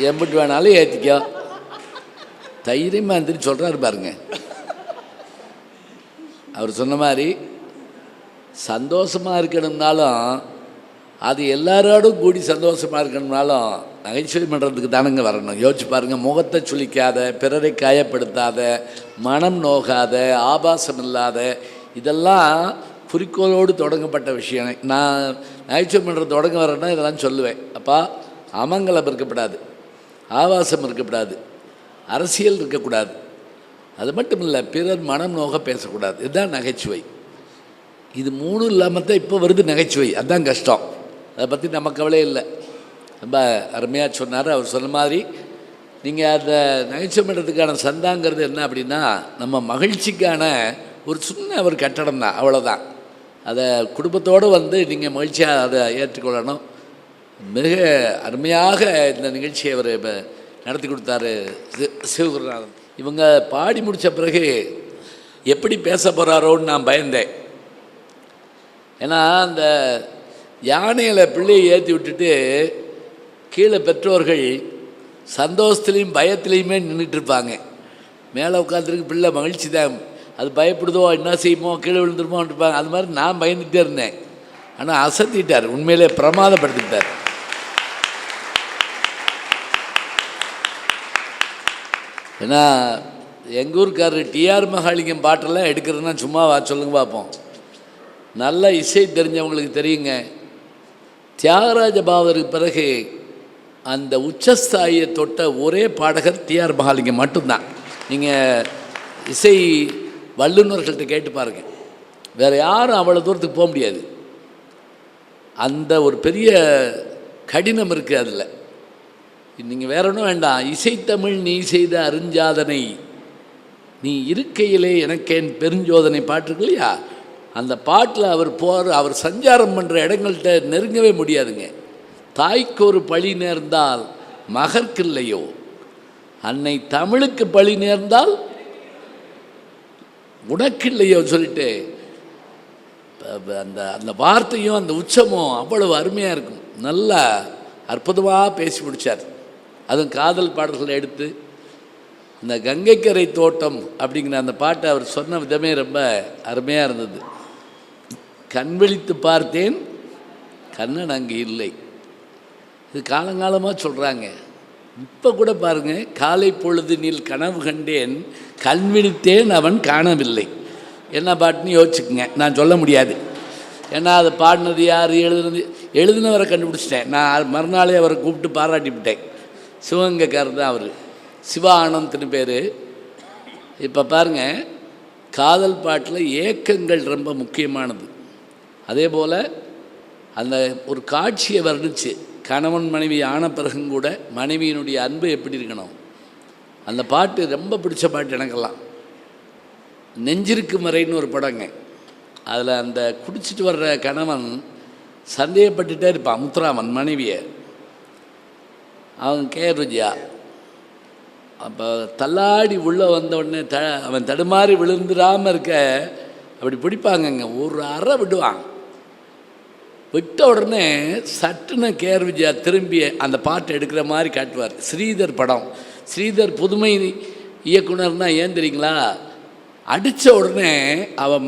எம்பிட்டு வேணாலும் ஏற்றிக்கோ, தைரியமாக இருந்துட்டு சொல்கிறாரு பாருங்க. அவர் சொன்ன மாதிரி சந்தோஷமாக இருக்கணும்னாலும், அது எல்லாரோடும் கூடி சந்தோஷமாக இருக்கணும்னாலும் நகைச்சுவை பண்ணுறதுக்கு தானுங்க வரணும். யோசிச்சு பாருங்கள், முகத்தை சுளிக்காத, பிறரை காயப்படுத்தாத, மனம் நோகாத, ஆபாசம் இல்லாத, இதெல்லாம் குறிக்கோளோடு தொடங்கப்பட்ட விஷயம். நான் நகைச்சுவை பண்ணுறது தொடங்க வரேன்னா இதெல்லாம் சொல்லுவேன். அப்பா, அமங்கலம் இருக்கப்படாது, ஆபாசம் இருக்கக்கூடாது, அரசியல் இருக்கக்கூடாது, அது மட்டும் இல்லை பிறர் மனம் நோக பேசக்கூடாது. இதுதான் நகைச்சுவை. இது 3 இல்லாமல் தான் இப்போ வருது நகைச்சுவை. அதுதான் கஷ்டம். அதை பற்றி நம்ம கவலையே இல்லை. ரொம்ப அருமையாக சொன்னார். அவர் சொன்ன மாதிரி நீங்கள் அந்த நகைச்சுவை பண்ணுறதுக்கான சந்தாங்கிறது என்ன அப்படின்னா, நம்ம மகிழ்ச்சிக்கான ஒரு சின்ன ஒரு கட்டடம் தான், அவ்வளோதான். அதை குடும்பத்தோடு வந்து நீங்கள் மகிழ்ச்சியாக அதை ஏற்றுக்கொள்ளணும். மிக அருமையாக இந்த நிகழ்ச்சியை அவர் நடத்தி கொடுத்தாரு சிவகுருநாதன். இவங்க பாடி முடித்த பிறகு எப்படி பேச போகிறாரோன்னு நான் பயந்தேன். ஏன்னா அந்த யானையில் பிள்ளையை ஏற்றி விட்டுட்டு கீழே பெற்றோர்கள் சந்தோஷத்துலேயும் பயத்துலேயுமே நின்றுட்டுருப்பாங்க. மேலே உட்காந்துருக்கு பிள்ளை மகிழ்ச்சி தான், அது பயப்படுதோ, என்ன செய்யுமோ, கீழே விழுந்துருமோன்னு இருப்பாங்க. அது மாதிரி நான் பயந்துகிட்டே இருந்தேன். ஆனால் அசத்திட்டார், உண்மையிலே பிரமாதப்படுத்திட்டார். ஏன்னா எங்கள் ஊருக்காரர் டிஆர் மகாலிங்கம் பாட்டெல்லாம் எடுக்கிறதுனா சும்மா வா சொல்லுங்க பார்ப்போம். நல்ல இசை தெரிஞ்சவங்களுக்கு தெரியுங்க. தியாகராஜ பாவருக்கு பிறகு அந்த உச்சஸ்தாயை தொட்ட ஒரே பாடகர் டிஆர் மகாலிங்கம் மட்டும்தான். நீங்கள் இசை வல்லுநர்கள்ட்ட கேட்டு பாருங்கள், வேறு யாரும் அவ்வளோ தூரத்துக்கு போக முடியாது. அந்த ஒரு பெரிய கடினம் இருக்குது அதில். நீங்கள் வேற ஒன்றும் வேண்டாம். இசைத்தமிழ் நீ செய்த அருஞ்சாதனை, நீ இருக்கையிலே எனக்கேன் பெருஞ்சோதனை பாட்டு இருக்கு இல்லையா, அந்த பாட்டில் அவர் சஞ்சாரம் பண்ணுற இடங்கள்கிட்ட நெருங்கவே முடியாதுங்க. தாய்க்கு ஒரு பழி நேர்ந்தால் மகற்கு இல்லையோ, அன்னை தமிழுக்கு பழி நேர்ந்தால் உனக்கு இல்லையோ சொல்லிட்டு அந்த அந்த வார்த்தையும் அந்த உச்சமும் அவ்வளவு அருமையாக இருக்கும். நல்லா அற்புதமாக பேசி முடித்தார். அதுவும் காதல் பாடல்களை எடுத்து இந்த கங்கைக்கரை தோட்டம் அப்படிங்கிற அந்த பாட்டை அவர் சொன்ன விதமே ரொம்ப அருமையாக இருந்தது. கண் விழித்து பார்த்தேன், கண்ணன் அங்கே இல்லை. இது காலங்காலமாக சொல்கிறாங்க. இப்போ கூட பாருங்கள், காலை பொழுதினில் கனவு கண்டேன், கண் விழித்தேன் அவன் காணவில்லை. என்ன பாட்டுன்னு யோசிச்சுக்குங்க, நான் சொல்ல முடியாது. ஏன்னா அதை பாடினது யார், எழுதுனவரை கண்டுபிடிச்சிட்டேன். நான் மறுநாளே அவரை கூப்பிட்டு பாராட்டிவிட்டேன். சிவகங்கைக்காரர் தான் அவர், சிவா ஆனந்த்னு பேர். இப்போ பாருங்கள், காதல் பாட்டில் ஏக்கங்கள் ரொம்ப முக்கியமானது. அதே போல் அந்த ஒரு காட்சியை வர்ணிச்சு, கணவன் மனைவி ஆன பிறகும் கூட மனைவியினுடைய அன்பு எப்படி இருக்கணும், அந்த பாட்டு ரொம்ப பிடிச்ச பாட்டு எனக்கெல்லாம். நெஞ்சிருக்கு மறைன்னு ஒரு படங்க, அதில் அந்த குடிச்சிட்டு வர்ற கணவன் சந்தேகப்பட்டுட்டே இருப்பான் முத்துராமன் மனைவியை. அவன் கே ருஜியா அப்போ தள்ளாடி உள்ளே வந்தவுடனே அவன் தடுமாறி விழுந்துடாமல் இருக்க அப்படி பிடிப்பாங்கங்க, ஒரு அறை விடுவான். விட்ட உடனே சட்டுன்னு கேஆர் விஜயா திரும்பி அந்த பாட்டை எடுக்கிற மாதிரி காட்டுவார். ஸ்ரீதர் படம், ஸ்ரீதர் புதுமை இயக்குனர்னா ஏன் தெரியுங்களா, அடித்த உடனே அவன்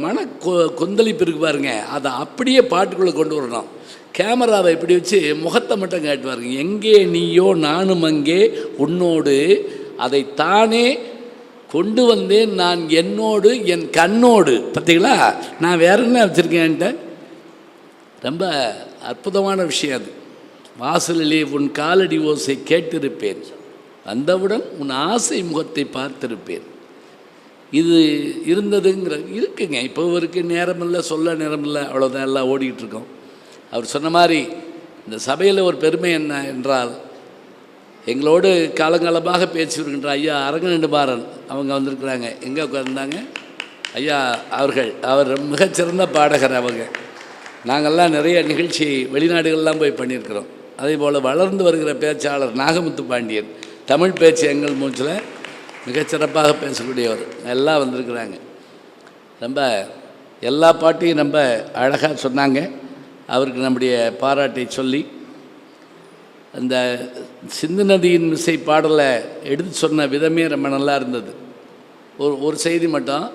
கொந்தளிப்பு இருக்கு பாருங்க, அதை அப்படியே பாட்டுக்குள்ளே கொண்டு வரணும். கேமராவை இப்படி வச்சு முகத்தை மட்டும் காட்டுவாருங்க. எங்கே நீயோ நானும் அங்கே உன்னோடு, அதை தானே கொண்டு வந்தேன் நான் என்னோடு என் கண்ணோடு. பார்த்தீங்களா, நான் வேற என்ன வச்சுருக்கேன்ட்ட. ரொம்ப அற்புதமான விஷயம் அது. வாசலிலே உன் காலடி ஓசை கேட்டிருப்பேன், வந்தவுடன் உன் ஆசை முகத்தை பார்த்திருப்பேன். இது இருந்ததுங்கிற இருக்குங்க. இப்போ இவருக்கு நேரமில்லை, சொல்ல நேரமில்லை, அவ்வளோதான், எல்லாம் ஓடிக்கிட்டு இருக்கோம். அவர் சொன்ன மாதிரி இந்த சபையில் ஒரு பெருமை என்ன என்றால், எங்களோடு காலங்காலமாக பேசி வருகின்ற ஐயா அரங்கநெடுமாறன் அவங்க வந்திருக்கிறாங்க. எங்கே உட்கார்ந்தாங்க ஐயா அவர்கள். அவர் மிகச்சிறந்த பாடகர். அவங்க நாங்கள்லாம் நிறைய நிகழ்ச்சி வெளிநாடுகள்லாம் போய் பண்ணியிருக்கிறோம். அதே போல் வளர்ந்து வருகிற பேச்சாளர் நாகமுத்து பாண்டியன், தமிழ் பேச்சு எங்கள் மூச்சில் மிகச்சிறப்பாக பேசக்கூடியவர், எல்லாம் வந்திருக்கிறாங்க. ரொம்ப எல்லா பாட்டையும் ரொம்ப அழகாக சொன்னாங்க. அவருக்கு நம்முடைய பாராட்டை சொல்லி, அந்த சிந்து நதியின் இசை பாடலை எடுத்து சொன்ன விதமே ரொம்ப நல்லா இருந்தது. ஒரு செய்தி மட்டும்,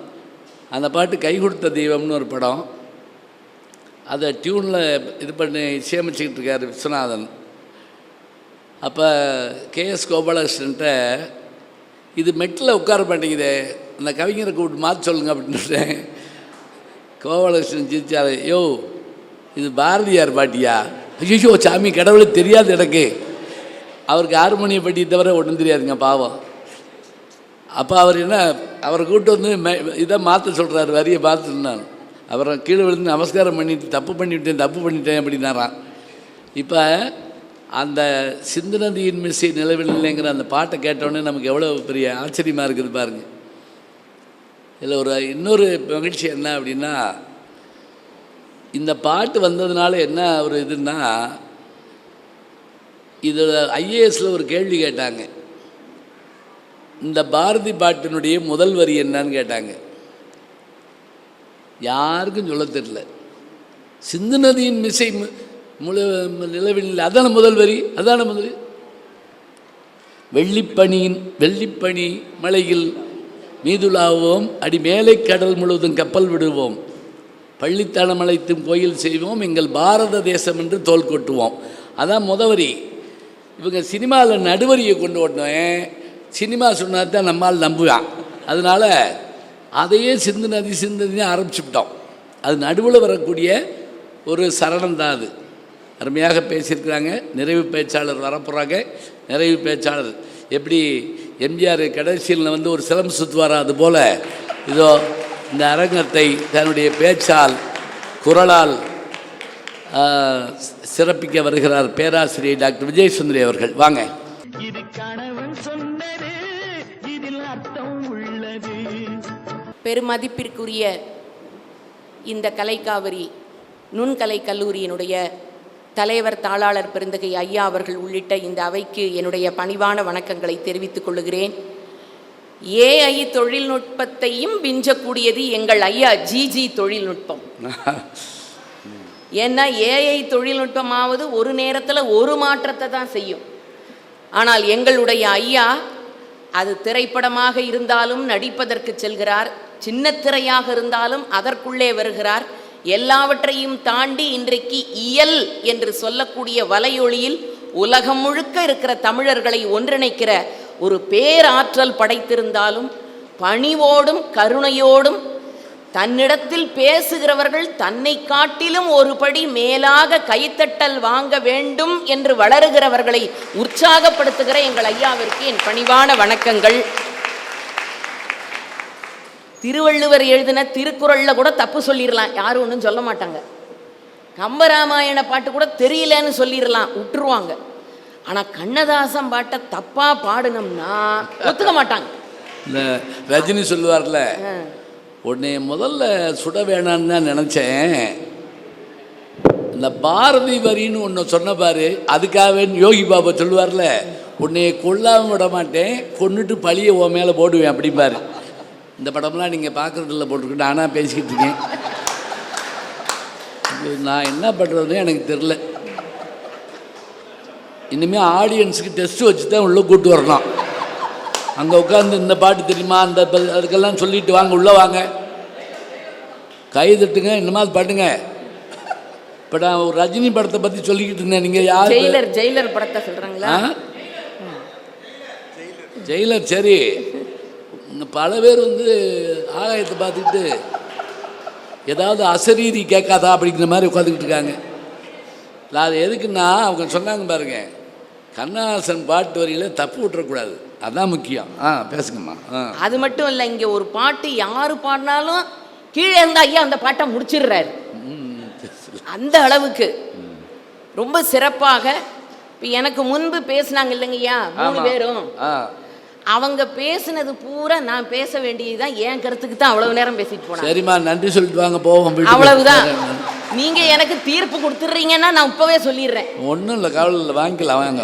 அந்த பாட்டு கை கொடுத்த தெய்வம்னு ஒரு படம், அதை டியூனில் இது பண்ணி இசையமைச்சிக்கிட்டு இருக்கார் விஸ்வநாதன். அப்போ கேஎஸ் கோபாலகிருஷ்ணன்ட்ட, இது மெட்டில் உட்கார மாட்டேங்குதே, அந்த கவிஞரை கூப்பிட்டு மாற்ற சொல்லுங்க அப்படின்னு. கோபாலகிருஷ்ணன் சிரிச்சார், யோ இது பாரதியார் பாட்டியா? ஐயோ சாமி, கடவுளுக்கு தெரியாது எனக்கு. அவருக்கு ஹார்மோனிய பாட்டியை தவிர ஒன்றும் தெரியாதுங்க பாவம். அப்போ அவர் என்ன, அவரை கூப்பிட்டு வந்து இதை மாற்ற சொல்கிறார், வரியை மாற்றினான். அவரை கீழே விழுந்து நமஸ்காரம் பண்ணிட்டு தப்பு பண்ணிட்டேன் அப்படின்னாரான். இப்போ அந்த சிந்து நதியின் மிசை நிலவில்லைங்கிற அந்த பாட்டை கேட்டோடனே நமக்கு எவ்வளோ பெரிய ஆச்சரியமாக இருக்குது பாருங்கள். இதில் ஒரு இன்னொரு மகிழ்ச்சி என்ன அப்படின்னா, இந்த பாட்டு வந்ததுனால என்ன ஒரு இதுன்னா, இதில் ஐஏஎஸில் ஒரு கேள்வி கேட்டாங்க. இந்த பாரதி பாட்டினுடைய முதல் வரி என்னன்னு கேட்டாங்க. யாருக்கும் சொல்ல தெரியல. சிந்து நதியின் மிசை நிலவில் அதான முதல் வரி, அதான முதல். வெள்ளிப்பனி மலையில் மீதுலாவோம், அடி மேலை கடல் முழுவதும் கப்பல் விடுவோம், பள்ளித்தனம் அழைத்தும் கோயில் செய்வோம், எங்கள் பாரத தேசம் என்று தோல் கொட்டுவோம். அதான் முதவரி. இவங்க சினிமாவில் நடுவரியை கொண்டு ஓட்டணும். சினிமா சொன்னால் தான் நம்மால் நம்புவான். அதனால் அதையே சிந்து நதி ஆரம்பிச்சுவிட்டோம். அது நடுவில் வரக்கூடிய ஒரு சரணம் தான் அது. அருமையாக பேசியிருக்கிறாங்க. நிறைவு பேச்சாளர் வரப்போகிறாங்க. நிறைவு பேச்சாளர் எப்படி எம்ஜிஆர் கடைசியில் வந்து ஒரு சிலம்பு சுற்றுவாரா, அதுபோல் இதோ இந்த அரங்கத்தை தன்னுடைய பேச்சால் குரலால் சிறப்பிக்க வருகிறார் பேராசிரியர் டாக்டர் விஜயசுந்தரி அவர்கள். வாங்க. இது கணவன் சொன்னது, இதில் அர்த்தம் உள்ளது. பெருமதிப்பிற்குரிய இந்த கலைக்காவிரி நுண்கலை கல்லூரியினுடைய தலைவர் தாளாளர் பெருந்தகை ஐயா அவர்கள் உள்ளிட்ட இந்த அவைக்கு என்னுடைய பணிவான வணக்கங்களை தெரிவித்துக் கொள்கிறேன். ஏஐ தொழில்நுட்பத்தையும் விஞ்சக்கூடியது எங்கள் ஐயா ஜிஜி தொழில்நுட்பம். ஏன்னா ஏஐ தொழில்நுட்பமாவது ஒரு நேரத்தில் ஒரு மாற்றத்தை தான் செய்யும். ஆனால் எங்களுடைய ஐயா அது திரைப்படமாக இருந்தாலும் நடிப்பதற்கு செல்கிறார், சின்ன திரையாக இருந்தாலும் அதற்குள்ளே வருகிறார். எல்லாவற்றையும் தாண்டி இன்றைக்கு இயல் என்று சொல்லக்கூடிய வலையொலியில் உலகம் முழுக்க இருக்கிற தமிழர்களை ஒன்றிணைக்கிற ஒரு பேராற்றல் படைத்திருந்தாலும் பணிவோடும் கருணையோடும் தன்னிடத்தில் பேசுகிறவர்கள் தன்னை காட்டிலும் ஒரு படி மேலாக கைத்தட்டல் வாங்க வேண்டும் என்று வளருகிறவர்களை உற்சாகப்படுத்துகிற எங்கள் ஐயாவிற்கு என் பணிவான வணக்கங்கள். திருவள்ளுவர் எழுதின திருக்குறளில் கூட தப்பு சொல்லிடலாம், யாரும் ஒன்றும் சொல்ல மாட்டாங்க. கம்பராமாயண பாட்டு கூட தெரியலன்னு சொல்லிடலாம், விட்டுருவாங்க. ஆனால் கண்ணதாசன் பாட்டை தப்பாக பாடினோம்னா ஒத்துக்க மாட்டாங்க. இந்த ரஜினி சொல்லுவார்ல, உன்னை முதல்ல சுட வேணான்னு தான் நினச்சேன், இந்த பாரதி வரின்னு ஒன்று சொன்ன பாரு, அதுக்காக யோகி பாபா சொல்லுவார்ல, உன்னைய கொல்லாமல் விட மாட்டேன், கொண்டுட்டு பழியை உன் மேலே போடுவேன் அப்படிம்பாரு. இந்த படம்லாம் நீங்கள் பார்க்குறதில்ல போட்டிருக்கு, நானாக பேசிக்கிட்டு இருக்கேன். நான் என்ன பண்ணுறதுன்னு எனக்கு தெரில. இனிமேல் ஆடியன்ஸுக்கு டெஸ்ட் வச்சு தான் உள்ளே கூப்பிட்டு வரணும். அங்கே உட்காந்து இந்த பாட்டு தெரியுமா, அந்த அதுக்கெல்லாம் சொல்லிட்டு வாங்க, உள்ளே வாங்க, கை தட்டுங்க, இன்னமாவது பாட்டுங்க. இப்போ நான் ஒரு ரஜினி படத்தை பற்றி சொல்லிக்கிட்டு இருந்தேன். நீங்கள் யார்? ஜெயிலர் படத்தை சொல்கிறாங்களா? ஜெயிலர். சரி, பல பேர் வந்து ஆகாயத்தை பார்த்துக்கிட்டு ஏதாவது அசரீரி கேட்காதா அப்படிங்கிற மாதிரி உட்காந்துக்கிட்டு இருக்காங்க. இல்லை, அது எதுக்குன்னா அவங்க சொன்னாங்க பாருங்க, கண்ணதாசன் பாட்டு வரியில் தப்பு விட்டுறக்கூடாது, அதான் முக்கியம். பேசுங்கம்மா. அது மட்டும் இல்லை, இங்கே ஒரு பாட்டு யார் பாடினாலும் கீழே இருந்தா ஐயா அந்த பாட்டை முடிச்சிடுறாரு. அந்த அளவுக்கு ரொம்ப சிறப்பாக. இப்போ எனக்கு முன்பு பேசினாங்க இல்லைங்கய்யா 3 பேரும், அவங்க பேசினது பூரா நான் பேச வேண்டியதுதான், என் கருத்துக்கு தான் அவ்வளவு நேரம் பேசிட்டு போனேன். சரிம்மா, நன்றி சொல்லிட்டு வாங்க, போவோம். அவ்வளவுதான். நீங்க எனக்கு தீர்ப்பு கொடுத்துட்றீங்கன்னா நான் இப்பவே சொல்லிடுறேன். ஒன்றும் இல்லை, கவலை இல்லை, வாங்கிக்கலாம், வாங்க.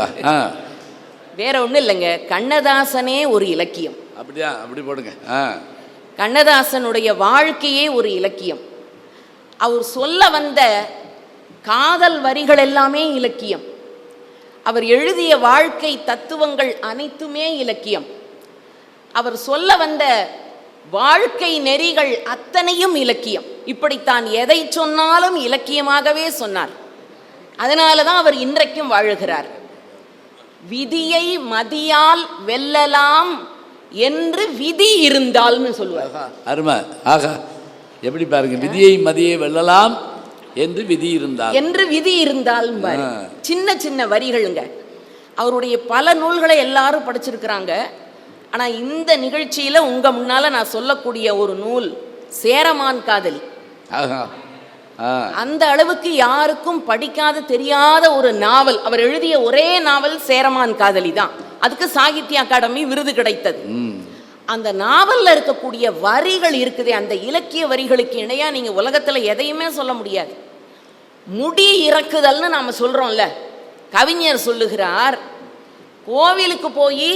வேற ஒன்றும் இல்லைங்க, கண்ணதாசனே ஒரு இலக்கியம். அப்படியா? அப்படி போடுங்க. கண்ணதாசனுடைய வாழ்க்கையே ஒரு இலக்கியம். அவர் சொல்ல வந்த காதல் வரிகள் எல்லாமே இலக்கியம். அவர் எழுதிய வாழ்க்கை தத்துவங்கள் அனைத்துமே இலக்கியம். அவர் சொல்ல வந்த வாழ்க்கை நெறிகள் அத்தனையும் இலக்கியம். இப்படித்தான் எதை சொன்னாலும் இலக்கியமாகவே சொன்னார். அதனால தான் அவர் இன்றைக்கும் வாழுகிறார். விதியை மதியால் வெல்லலாம் என்று விதி இருந்தால்னு சொல்லுவார். அருமை. ஆகா, எப்படி பாருங்க, விதியை மதியை வெல்லலாம் என்று விதி இருந்தால் சின்ன சின்ன வரிகளுங்க. அவருடைய பல நூல்களை எல்லாரும் படிச்சிருக்கிறாங்க. ஆனா இந்த நிகழ்ச்சியில உங்க முன்னால நான் சொல்லக்கூடிய ஒரு நூல் சேரமான் காதலி. அந்த அளவுக்கு யாருக்கும் படிக்காத தெரியாத ஒரு நாவல். அவர் எழுதிய ஒரே நாவல் சேரமான் காதலி தான். அதுக்கு சாகித்ய அகாடமி விருது கிடைத்தது. அந்த நாவல்ல இருக்கக்கூடிய வரிகள் இருக்குதே, அந்த இலக்கிய வரிகளுக்கு இணையா நீங்க உலகத்துல எதையுமே சொல்ல முடியாது. முடி இறக்குதல்னு நாம சொல்றோம்ல, கவிஞர் சொல்லுகிறார், கோவிலுக்கு போய்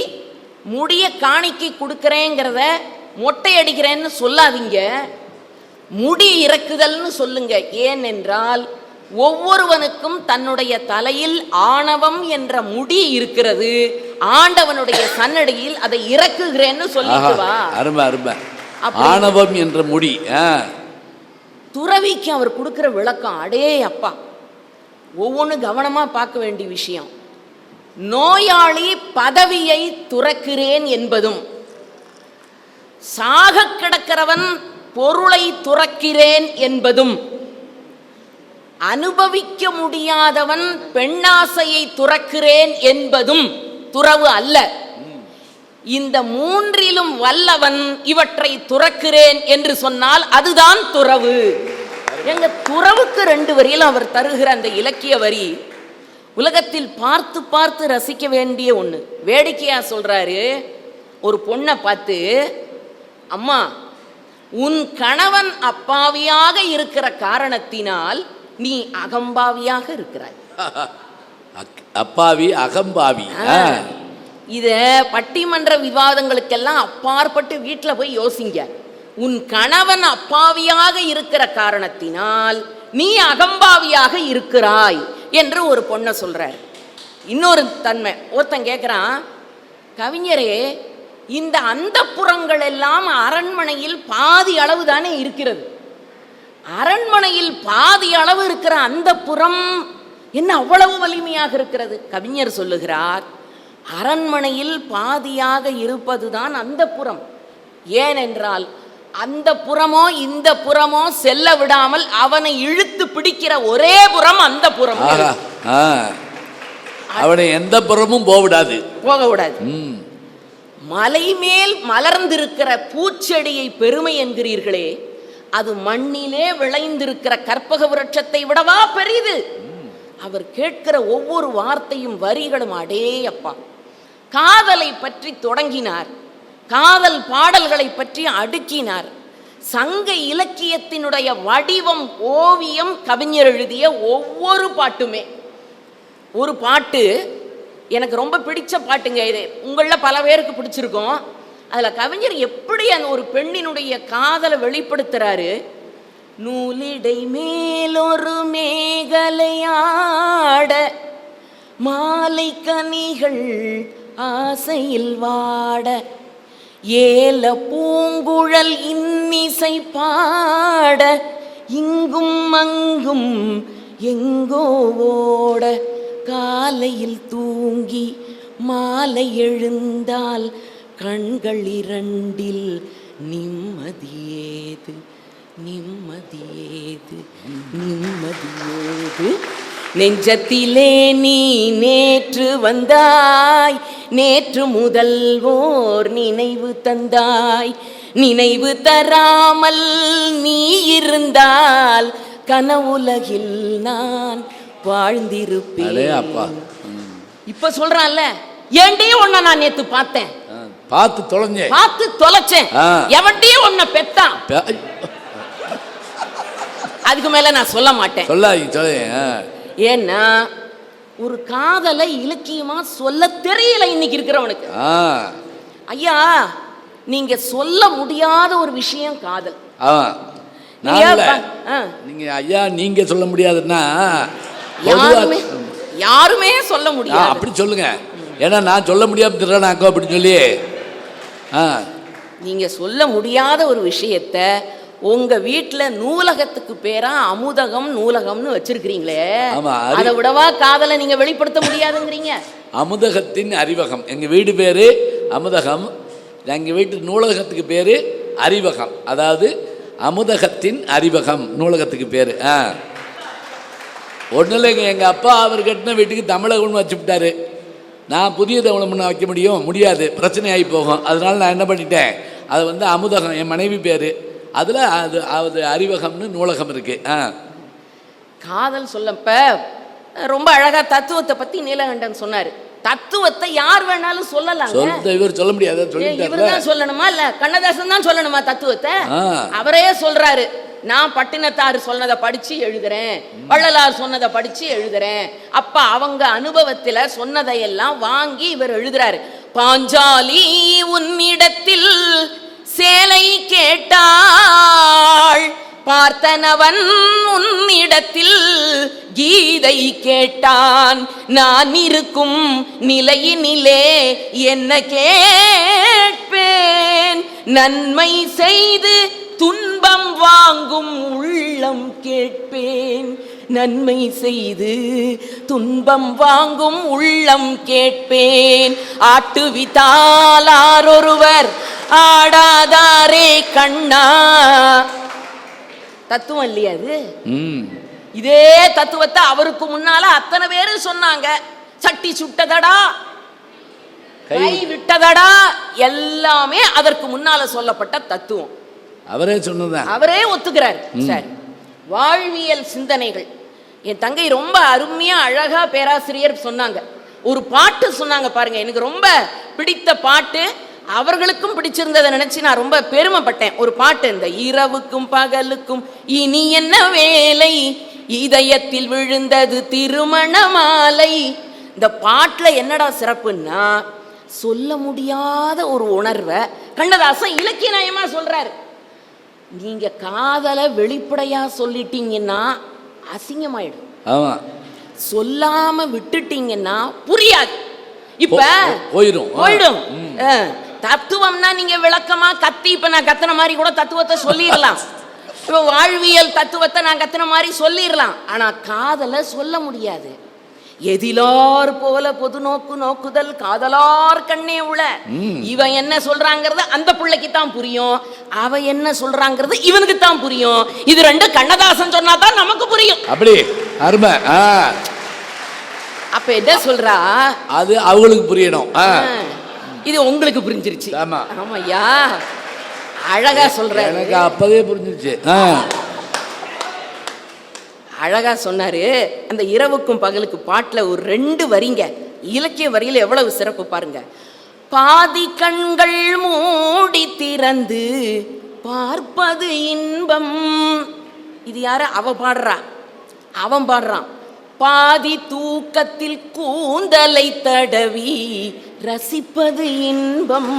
முடிய காணிக்கை கொடுக்கறேங்கிறத மொட்டை அடிக்கிறேன்னு சொல்லாதீங்க, முடி இறக்குதல்னு சொல்லுங்க. ஏனென்றால் ஒவ்வொருவனுக்கும் தன்னுடைய தலையில் ஆணவம் என்ற முடி இருக்கிறது, ஆண்டவனுடைய சன்னடியில் அதை இறக்குகிறேன்னு சொல்லிட்டு வா. அருமை அருமை. ஆணவம் என்ற முடி. துறவிக்கு அவர் கொடுக்கிற விளக்கம், அடே அப்பா, ஒவ்வொன்று கவனமா பார்க்க வேண்டிய விஷயம். நோயாளி பதவியை துறக்கிறேன் என்பதும், சாக கிடக்கிறவன் பொருளை துறக்கிறேன் என்பதும், அனுபவிக்க முடியாதவன் பெண்ணாசையை துறக்கிறேன் என்பதும் துறவு அல்ல. இந்த மூன்றிலும் வல்லவன் இவற்றை துறக்கிறேன் என்று சொன்னால் அதுதான் துறவு. எங்க துறவுக்கு 2 வரியில் அவர் தருகிற அந்த இலக்கிய வரி உலகத்தில் பார்த்து பார்த்து ரசிக்க வேண்டிய ஒண்ணு. வேடிக்கையா சொல்றாரு, ஒரு பொண்ணை பார்த்து, அம்மா, உன் கணவன் அப்பாவியாக இருக்கிற காரணத்தினால் நீ அகம்பாவியாக இருக்கிறாய். அப்பாவி அகம்பாவி. இத பட்டிமன்ற விவாதங்களுக்கெல்லாம் அப்பாற்பட்டு வீட்டில் போய் யோசிங்க. உன் கணவன் அப்பாவியாக இருக்கிற காரணத்தினால் நீ அகம்பாவியாக இருக்கிறாய் என்று ஒரு பொண்ணை சொல்றார். இன்னொரு தன்மை, ஒருத்தன் கேட்குறான், கவிஞரே, இந்த அந்தப்புறங்கள் எல்லாம் அரண்மனையில் பாதி அளவு தானே இருக்கிறது, அரண்மனையில் பாதி அளவு இருக்கிற அந்தப்புறம் என்ன அவ்வளவு வலிமையாக இருக்கிறது? கவிஞர் சொல்லுகிறார், அரண்மனையில் பாதியாக இருப்பதுதான் அந்தப்புறம். ஏனென்றால் அந்த புறமோ இந்த புறமோ செல்ல விடாமல் அவனை இழுத்து பிடிக்கிற ஒரே புறம் அந்த புறம். அவனை எந்த புறமும் போக விடாது. மலை மேல் மலர்ந்திருக்கிற பூச்செடியை பெருமை என்கிறீர்களே, அது மண்ணிலே விளைந்திருக்கிற கற்பக விருட்சத்தை விடவா பெரிது? அவர் கேட்கிற ஒவ்வொரு வார்த்தையும் வரிகளும் அடே அப்பா. காதலை பற்றி தொடங்கினார், காதல் பாடல்களை பற்றி அடுக்கினார். சங்க இலக்கியத்தினுடைய வடிவம், ஓவியம் கவிஞர் எழுதிய ஒவ்வொரு பாட்டுமே. ஒரு பாட்டு எனக்கு ரொம்ப பிடிச்ச பாட்டுங்க, இது உங்களில் பல பேருக்கு பிடிச்சிருக்கும். அதில் கவிஞர் எப்படி அந்த ஒரு பெண்ணினுடைய காதலை வெளிப்படுத்துறாரு. நூலிடை மேலொரு மேகலையாட மாலை கனிகள் ஆசையில் வாட ஏல பூங்குழல் இன்னிசை பாட இங்கும் அங்கும் எங்கோ ஓட காலையில் தூங்கி மாலை எழுந்தால் கண்கள் இரண்டில் நிம்மதியேது நிம்மதியேது நிம்மதியேது. நெஞ்சத்திலே நீ நேற்று வந்தாய், நேற்று முதல் ஓர் நினைவு தந்தாய். நினைவு தராமல் நீ இருந்தால் கனவுலகில் நான் வாழ்ந்திருப்பேன். இப்ப சொல்றான்ல, ஏண்டே உன்னை நான் நேத்து பார்த்தேன், பார்த்து தொலைஞ்சேன், பார்த்து தொலைச்சேன், எவன்டே உன்னை பெத்தான். அதுக்கு மேல நான் சொல்ல மாட்டேன். ஏன்னா ஒரு காதலை இலக்கியமா சொல்ல தெரியல இன்னைக்கு இருக்கிறவனுக்கு. ஐயா, நீங்க சொல்ல முடியாத ஒரு விஷயம் காதல். நீங்க ஐயா நீங்க சொல்ல முடியாதுன்னா யாருமே சொல்ல முடியாது. அப்படி சொல்லுங்க. ஏன்னா நான் சொல்ல முடியாம திறனாக்கோ அப்படி சொல்லி நீங்க சொல்ல முடியாத ஒரு விஷயத்த உங்க வீட்டுல நூலகத்துக்கு பேரா அமுதகம் நூலகம்னு வச்சிருக்கிறீங்களே, அதை விடவா காதலை நீங்க வெளிப்படுத்த முடியாதுங்கிறீங்க? அமுதகத்தின் அறிவகம். எங்க வீடு பேரு அமுதகம், எங்க வீட்டு நூலகத்துக்கு பேரு அறிவகம். அதாவது அமுதகத்தின் அறிவகம் நூலகத்துக்கு பேரு. ஒன்றும் இல்லைங்க, எங்க அப்பா அவர் கட்டின வீட்டுக்கு தமிழகம்னு வச்சு விட்டாரு. நான் புதிய தமிழம்னு வைக்க முடியாது, பிரச்சனை ஆகி போகும். அதனால நான் என்ன பண்ணிட்டேன், அதை வந்து அமுதகம் என் மனைவி பேரு, அதுல அது அறிவகம்னு நூலகம் இருக்கு. காதல் சொல்லப்ப ரொம்ப அழகா தத்துவத்தை பத்தி நீலகண்டன் சொன்னாரு. தத்துவத்தை யார் வேணாலும் சொல்லலாம். இவர் சொல்ல முடியாது, இவர் தான் சொல்லணுமா இல்ல கண்ணதாசன் தான் சொல்லணுமா தத்துவத்தை? அவரே சொல்றாரு, நான் பட்டினத்தார் சொன்னதை படிச்சு எழுதுறேன், வள்ளலார் சொன்னதை படிச்சு எழுதுறேன். அப்ப அவங்க அனுபவத்துல சொன்னதையெல்லாம் வாங்கி இவர் எழுதுறாரு. பாஞ்சாலி உன்னிடத்தில் சேலை கேட்டாள், பார்த்தனவன் உன்னிடத்தில் கீதை கேட்டான். நான் இருக்கும் நிலையினிலே என்ன கேட்பேன், நன்மை செய்து துன்பம் வாங்கும் உள்ளம் கேட்பேன், நன்மை செய்து துன்பம் வாங்கும் உள்ளம் கேட்பேன். ஆட்டுவித்தால் ஒருவர் ஆடாதாரே கண்ணா. தத்துவம் இல்லையா அது? இதே தத்துவத்தை அவருக்கு முன்னால அத்தனை பேரு சொன்னாங்க. சட்டி சுட்டதடா, கை விட்டதடா, எல்லாமே அதற்கு முன்னால சொல்லப்பட்ட தத்துவம். அவரே சொன்னதா, அவரே ஒத்துக்கிறார். சரி, வாழ்வியல் சிந்தனைகள். என் தங்கை ரொம்ப அருமையா அழகா பேராசிரியர் சொன்னாங்க. ஒரு பாட்டு சொன்னாங்க பாருங்க, எனக்கு ரொம்ப பிடித்த பாட்டு, அவர்களுக்கும் பிடிச்சிருந்ததை நினைச்சு நான் ரொம்ப பெருமைப்பட்டேன். ஒரு பாட்டு, இந்த இரவுக்கும் பகலுக்கும் இனி என்ன வேலை, இதயத்தில் விழுந்தது திருமண மாலை. இந்த பாட்டுல என்னடா சிறப்புன்னா, சொல்ல முடியாத ஒரு உணர்வை கண்ணதாசன் இலக்கிய நயமா சொல்றாரு. நீங்க காதலை வெளிப்படையா சொல்லிட்டீங்கன்னா அசிங்கமாயிடும், சொல்லாம விட்டுட்டீங்கன்னா புரியாது, இப்ப போயிடும். தத்துவம்னா நீங்க விளக்கமா கத்தி, இப்ப நான் கத்துன மாதிரி கூட தத்துவத்தை சொல்லிடலாம். இப்ப வாழ்வியல் தத்துவத்தை நான் கத்துன மாதிரி சொல்லிடலாம். ஆனா காதலை சொல்ல முடியாது. எதிலார் போல பொது நோக்கு நோக்குதல் காதலார் கண்ணே உள. இவன் என்ன சொல்றாங்கிறது அந்த பிள்ளைக்கு தான் புரியும், அவ என்ன சொல்றாங்கிறது இவனுக்கு தான் புரியும். இது ரெண்டு கண்ணதாசன் சொன்னாதான் நமக்கு புரியும். அப்படி அருமை. அப்ப என்ன சொல்றா, அது அவங்களுக்கு புரியணும். இது உங்களுக்கு புரிஞ்சிருச்சு. ஆமாய்யா, அழகா சொல்ற. எனக்கு அப்பவே புரிஞ்சிருச்சு. அழகா சொன்னாரு. அந்த இரவுக்கும் பகலுக்கு பாட்டுல ஒரு 2 வரிங்க, இலக்கிய வரியில எவ்வளவு சிறப்பு பாருங்க. பாதி கண்கள் மூடி திறந்து பார்ப்பது இன்பம். இது யார? அவ பாடுறா, அவன் பாடுறான். பாதி தூக்கத்தில் கூந்தலை தடவி ரசிப்பது இன்பம்,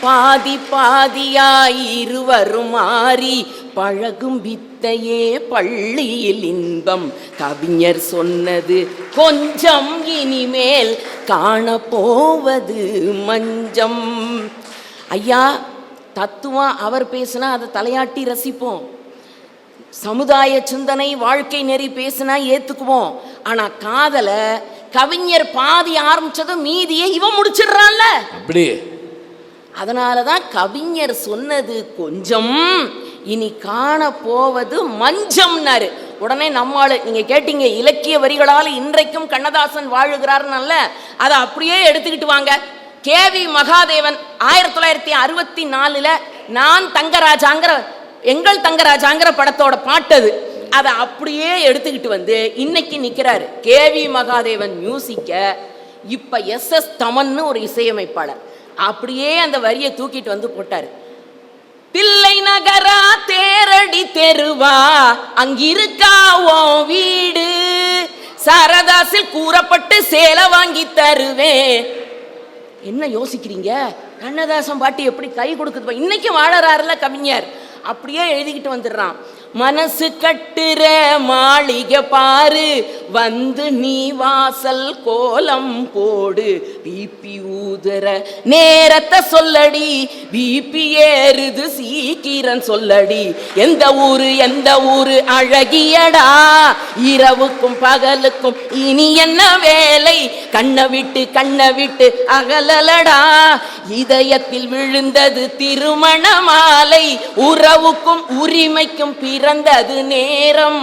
பாதி பாதியாய் இருவரும் மாறி பழகும் வித்தையே பள்ளியில் இன்பம். கவிஞர் சொன்னது கொஞ்சம், இனிமேல் காணப்போவது மஞ்சம். ஐயா, தத்துவம் அவர் பேசினா அதை தலையாட்டி ரசிப்போம், சமுதாய சிந்தனை, வாழ்க்கை நெறி பேசினா ஏத்துக்குவோம். ஆனா காதல கவிஞர் பாதி ஆரம்பிச்சதும் மீதியை இவன் முடிச்சிடுறான்ல. அப்படி அதனாலதான் கவிஞர் சொன்னது கொஞ்சம், இனி காண போவது மஞ்சம்னாரு. உடனே நம்மாளு நீங்க கேட்டீங்க இலக்கிய வரிகளால் இன்றைக்கும் கண்ணதாசன் வாழுகிறார்னால அதை அப்படியே எடுத்துக்கிட்டு வாங்க. கேவி மகாதேவன் 1964 நான் தங்கராஜாங்கிற எங்கள் தங்கராஜாங்கிற படத்தோட பாட்டது. அதை அப்படியே எடுத்துக்கிட்டு வந்து இன்னைக்கு நிற்கிறாரு. கேவி மகாதேவன் மியூசிக்க இப்ப SS தமன்னு ஒரு இசையமைப்பாளர் அப்படியே அந்த வரியை தூக்கிட்டு வந்து போட்டாரு. தில்லை நகரா தேரடி தெருவா அங்கிருக்காவோ வீடு, சரதாசில் கூறப்பட்டு சேலை வாங்கி தருவேன். என்ன யோசிக்கிறீங்க? கண்ணதாசன் பாட்டு எப்படி கை கொடுக்குது? இன்னைக்கு வாழறாருல கவிஞர், அப்படியே எழுதிக்கிட்டு வந்துடுறான். மனசு கட்டுற மாளிகை பாரு, வந்து நீ வாசல் கோலம் போடு, பிபி ஊதுற நேரத்தை சொல்லடி, பிபி ஏறுது சீக்கிரம் சொல்லடி, எந்த ஊரு அழகியடா, இரவுக்கும் பகலுக்கும் இனி என்ன வேலை, கண்ணை விட்டு அகலலடா, இதயத்தில் விழுந்தது திருமண மாலை, உறவுக்கும் உரிமைக்கும் பிறந்தது நேரம்,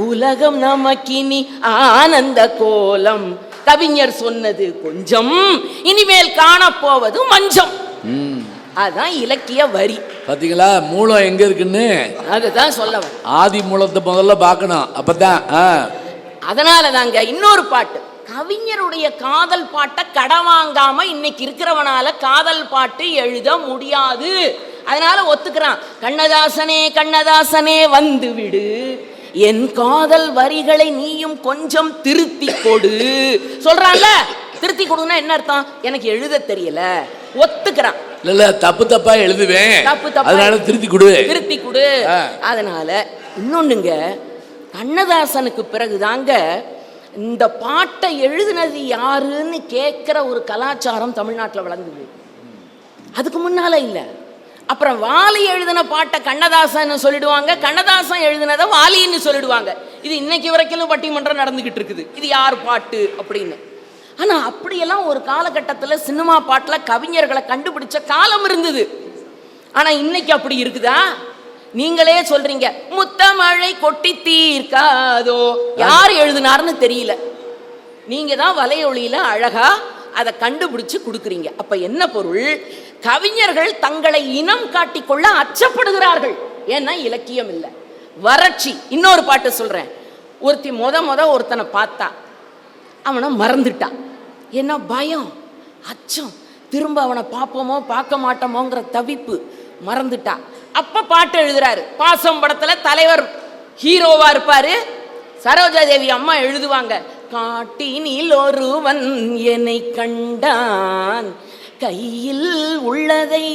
உலகம் நமக்கினி ஆனந்த கோலம். கவிஞர் சொன்னது கொஞ்சம், இனிமேல் காணப்போவது மஞ்சம். அதான் இலக்கிய வரி. பாத்தீங்களா மூலம் எங்க இருக்குன்னு? அதுதான் சொல்ல வர. ஆதி மூலத்தை முதல்ல பார்க்கணும், அப்பதான். அதனால தாங்க இன்னொரு பாட்டு, கவிஞருடைய காதல் பாட்டை கடன் வாங்காம இன்னைக்கு இருக்கிறவனால காதல் பாட்டு எழுத முடியாது. அதனால ஒத்துக்கிறான். கண்ணதாசனே வந்து விடு, என் காதல் வரிகளை நீயும் கொஞ்சம் திருத்தி கொடு சொல்றான்ல. திருத்தி கொடுன்னா என்ன அர்த்தம்? எனக்கு எழுத தெரியல, ஒத்துக்கிறான். இல்ல தப்பா எழுதுவேன், அதனால திருத்தி கொடு. அதனால இன்னொன்னுங்க, கண்ணதாசனுக்கு பிறகுதாங்க இந்த பாட்டை எழுதினது யாருன்னு கேட்கிற ஒரு கலாச்சாரம் தமிழ்நாட்டில் வளர்ந்தது. அதுக்கு முன்னால இல்ல. அப்புறம் வாலி எழுதின பாட்டை கண்ணதாசன் சொல்லிடுவாங்க, கண்ணதாசன் எழுதினதை வாலின்னு சொல்லிடுவாங்க. இது இன்னைக்கு வரைக்கும் பட்டிமன்றம் நடந்துகிட்டு இருக்குது, இது யார் பாட்டு அப்படின்னு. ஆனா அப்படியெல்லாம் ஒரு காலகட்டத்தில் சினிமா பாட்டில் கவிஞர்களை கண்டுபிடிச்ச காலம் இருந்தது. ஆனா இன்னைக்கு அப்படி இருக்குதா? நீங்களே சொல்றீங்க முத்தமழை கொட்டி தீர்க்காதோ, யார் எழுதினார்னு தெரியல, நீங்க தான் வலையொலியில அழகா அதை கண்டுபிடிச்சு கொடுக்குறீங்க. அப்ப என்ன பொருள்? கவிஞர்கள் தங்களை இனம் காட்டிக்கொள்ள அச்சப்படுகிறார்கள். ஏன்னா இலக்கியம் இல்லை, வறட்சி. இன்னொரு பாட்டு சொல்றேன். ஒருத்தி ஒருத்தனை பார்த்தா அவனை மறந்துட்டான். என்ன பயம், அச்சம், திரும்ப அவனை பார்ப்போமோ பார்க்க மாட்டோமோங்கிற தவிப்பு, மறந்துட்டா. அப்ப பாட்டு எழுதுறாரு. பாசம் படத்துல தலைவர் ஹீரோவா இருப்பாரு, சரோஜா தேவி அம்மா எழுதுவாங்க. காட்டினில் ஒருவன் என்னை கண்டான், கையில் உள்ளதை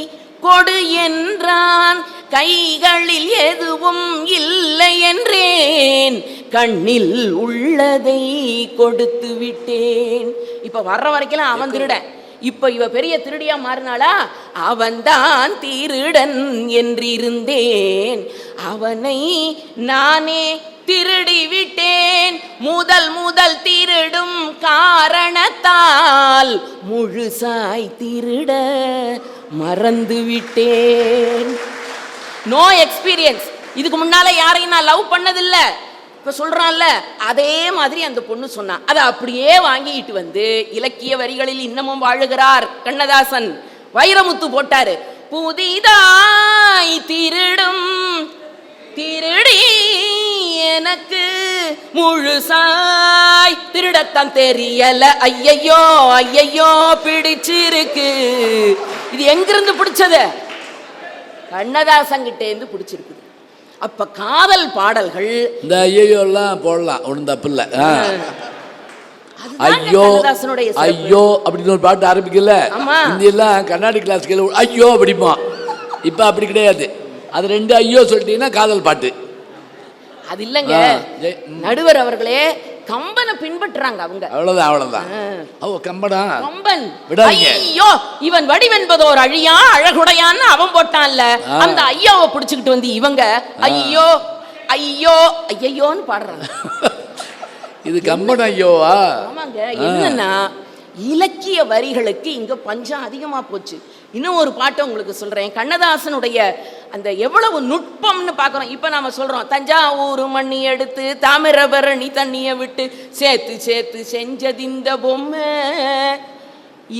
கொடு என்றான், கைகளில் எதுவும் இல்லை என்றேன், கண்ணில் உள்ளதை கொடுத்து விட்டேன். இப்ப வர்ற வரைக்கும் அவன் திருட, இப்ப இவ பெரிய திருடியா மாறினாளா? அவன்தான் திருடன் என்றிருந்தேன், அவனை நானே திருடி விட்டேன், முதல் திருடும் காரணத்தால் முழுசாய் திருட மறந்து விட்டேன். No experience. இதுக்கு முன்னால யாரையும் நான் லவ் பண்ணதில்லை. இப்ப சொல்றான்ல, அதே மாதிரி அந்த பொண்ணு சொன்னா, அதை அப்படியே வாங்கிட்டு வந்து இலக்கிய வரிகளில் இன்னமும் வாழுகிறார் கண்ணதாசன். வைரமுத்து போட்டாரு, புதிதாய் திருடும் திருடி எனக்கு முழுசாய் திருடத்தான் தெரியல, ஐயையோ பிடிச்சிருக்கு. இது எங்கிருந்து பிடிச்சது? கண்ணதாசன் கிட்டே இருந்து பிடிச்சிருக்கு. அப்ப காதல் பாடல்கள் இந்த ஐயோ எல்லாம் போடலாம், ஒன்றும் தப்பு இல்லை. ஐயோ அப்படின்னு ஒரு பாட்டு ஆரம்பிக்கல, இந்தியெல்லாம் கர்நாடிக் கிளாசிக்கல் ஐயோ அப்படிப்பான். இப்ப அப்படி கிடையாது. அது ரெண்டு ஐயோ சொல்லிட்டீங்கன்னா காதல் பாட்டு. அது இல்லைங்க நடுவர் அவர்களே, கம்பனை பின்பற்றுறாங்க அவங்க. அவ்வளவுதான். கம்பன் ஐயோ இவன் வடிவென்பதோர் அழியா அழகுடையான்னு அவன் போட்டான்ல, அந்த ஐயாவை பிடிச்சுக்கிட்டு வந்து இவங்க ஐயோ ஐயோ ஐயோன்னு பாடுறாங்க. இது கம்பன் ஐயோவா? ஆமாங்க. என்னன்னா இலக்கிய வரிகளுக்கு இங்க பஞ்சம் அதிகமா போச்சு. இன்னும் ஒரு பாட்டை உங்களுக்கு சொல்றேன். கண்ணதாசனுடைய அந்த எவ்வளவு நுட்பம்னு பார்க்குறோம். இப்போ நாம சொல்றோம் தஞ்சாவூர் மண்ணி எடுத்து தாமிரபரணி தண்ணியை விட்டு சேர்த்து சேர்த்து செஞ்சதிந்த பொம்மை.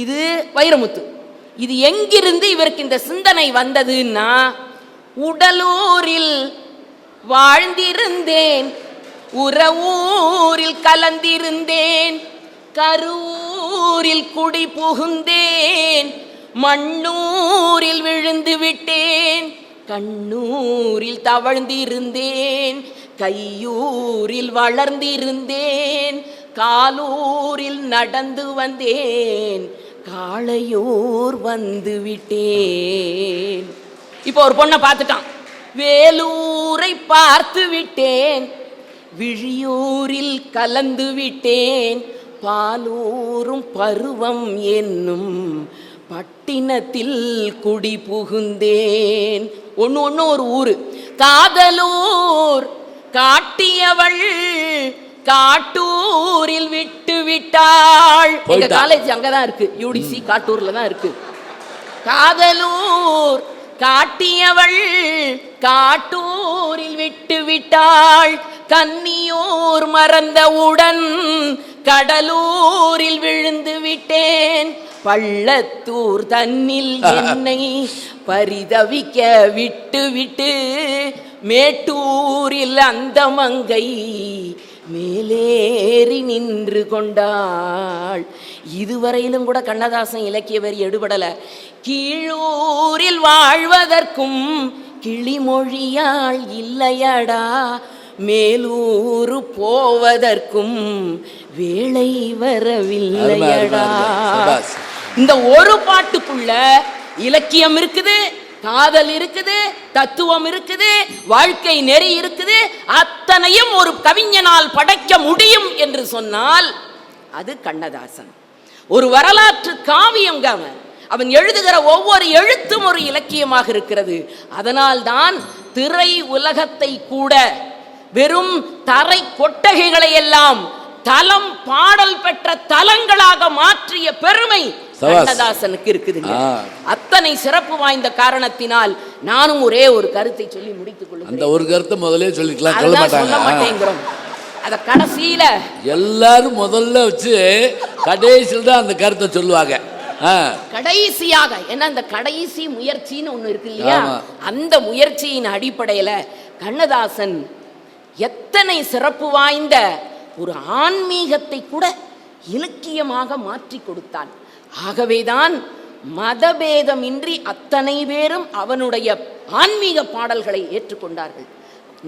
இது வைரமுத்து. இது எங்கிருந்து இவருக்கு இந்த சிந்தனை வந்ததுன்னா, உடலூரில் வாழ்ந்திருந்தேன், உறவூரில் கலந்திருந்தேன், கரூரில் குடி புகுந்தேன், மண்ணூரில் விழுந்து விட்டேன், கண்ணூரில் தவழ்ந்திருந்தேன், கையூரில் வளர்ந்திருந்தேன், காலூரில் நடந்து வந்தேன், காளையூர் வந்து விட்டேன். இப்போ ஒரு பொண்ணை பார்த்துட்டான். வேலூரை பார்த்து விட்டேன், விழியூரில் கலந்து விட்டேன், பாலூரும் பருவம் என்னும் பட்டினத்தில் குடி புகுந்தேன். ஒன்று ஒன்று ஒரு ஊரு. காதலூர் காட்டியவள் காட்டூரில் விட்டு விட்டாள். எங்க காலேஜ் அங்கதான் இருக்கு, யூடிசி காட்டூர்ல தான் இருக்கு. காதலூர் காட்டியவள் காட்டூரில் விட்டு விட்டாள், கன்னியூர் மறந்தவுடன் கடலூரில் விழுந்து விட்டேன், பள்ளத்தூர் தன்னில் என்னை பரிதவிக்க விட்டு விட்டு மேட்டூரில் அந்த மங்கை மேலேறி நின்று கொண்டாள். இதுவரையிலும் கூட கண்ணதாசன் இலக்கிய வரி எடுபடல. கீழூரில் வாழ்வதற்கும் கிளிமொழியாள் இல்லையடா, மேலூரு போவதற்கும் வேளை வரவில்லையடா. இந்த ஒரு பாட்டுக்குள்ள இலக்கியம் இருக்குது, காதல் இருக்குது, தத்துவம் இருக்குது, வாழ்க்கை நெறி இருக்குது. அத்தனையும் ஒரு கவிஞனால் படைக்க முடியும் என்று சொன்னால் அது கண்ணதாசன். ஒரு வரலாற்று காவியம். அவன் எழுதுகிற ஒவ்வொரு எழுத்தும் ஒரு இலக்கியமாக இருக்கிறது. அதனால்தான் திரை உலகத்தை கூட வெறும் தரை கொட்டகைகளை எல்லாம் தலம் பாடல் பெற்ற தலங்களாக மாற்றிய பெருமை கண்ணதாசனுக்கு இருக்குது. அத்தனை சிறப்பு வாய்ந்த காரணத்தினால் நானும் ஒரே ஒரு கருத்தை சொல்லி முடித்துக் கொள்ளுகிறேன். அந்த ஒரு கருத்தை முதலே சொல்லிக்கலாம், சொல்ல மாட்டேங்கிறோம். அத கடைசியில எல்லாரும் முதல்ல வச்சு கடைசியில் தான் அந்த கருத்தை சொல்லுவாங்க. கடைசியாக என்ன, அந்த கடைசி முயற்சின்னு ஒண்ணு இருக்கு இல்லையா, அந்த முயற்சியின் அடிப்படையில கண்ணதாசன் எத்தனை சிறப்பு வாய்ந்த ஒரு ஆன்மீகத்தை கூட இலக்கியமாக மாற்றி கொடுத்தான். ஆகவேதான் மதபேதமின்றி அத்தனை பேரும் அவனுடைய ஆன்மீக பாடல்களை ஏற்றுக்கொண்டார்கள்.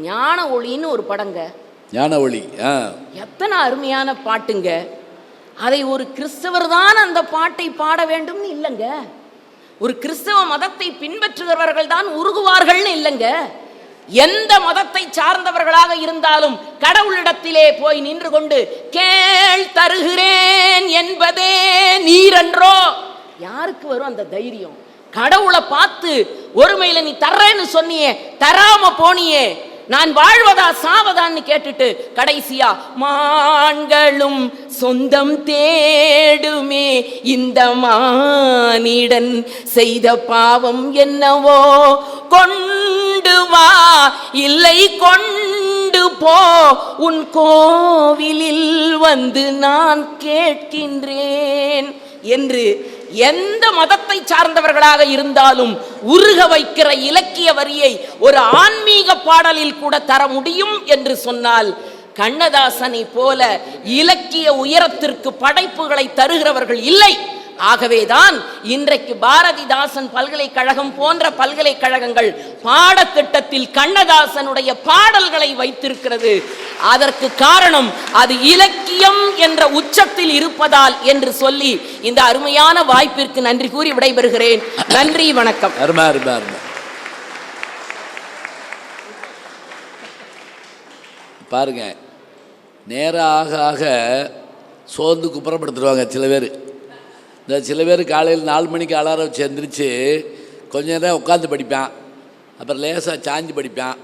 ஞான ஒளின்னு ஒரு படங்க, ஞான ஒளி எத்தனை அருமையான பாட்டுங்க. அதை ஒரு கிறிஸ்தவர் தான் அந்த பாட்டை பாட வேண்டும்னு இல்லைங்க, ஒரு கிறிஸ்தவ மதத்தை பின்பற்றுகிறவர்கள் தான் உருகுவார்கள்னு இல்லைங்க. எந்த மதத்தை சார்ந்தவர்களாக இருந்தாலும் கடவுளிடத்திலே போய் நின்று கொண்டு கேள் தருகிறேன் என்பதே நீரன்றோ. யாருக்கு வரும் அந்த தைரியம்? கடவுளை பார்த்து ஒருமையில நீ தர்றேன்னு சொன்னியே, தராம போனியே, நான் வாழ்வதா சாவதான்னு கேட்டுட்டு கடைசியா மான்களும் சொந்தம் தேடுமே, இந்த மானிடன் செய்த பாவம் என்னவோ, கொண்டு வா இல்லை கொண்டு போ, உன் கோவிலில் வந்து நான் கேட்கின்றேன் என்று எந்த மதத்தை சார்ந்தவர்களாக இருந்தாலும் உருக வைக்கிற இலக்கிய வரியை ஒரு ஆன்மீக பாடலில் கூட தர முடியும் என்று சொன்னால் கண்ணதாசனை போல இலக்கிய உயரத்திற்கு படைப்புகளை தருகிறவர்கள் இல்லை. ஆகவேதான் இன்றைக்கு பாரதிதாசன் பல்கலைக்கழகம் போன்ற பல்கலைக்கழகங்கள் பாடத்திட்டத்தில் கண்ணதாசனுடைய பாடல்களை வைத்திருக்கிறது. அதற்கு காரணம் அது இலக்கியம் என்ற உச்சத்தில் இருப்பதால் என்று சொல்லி இந்த அருமையான வாய்ப்பிற்கு நன்றி கூறி விடைபெறுகிறேன். நன்றி, வணக்கம். பாருங்க, நேரம் ஆக ஆக சோர்ந்து குப்புறப்படுத்துருவாங்க சில பேர். இந்த சில பேர் காலையில் 4 மணிக்கு அலாரம் வச்சு எந்திரிச்சு கொஞ்ச நேரம் உட்காந்து படிப்பேன், அப்புறம் லேசாக சாஞ்சு படிப்பேன்,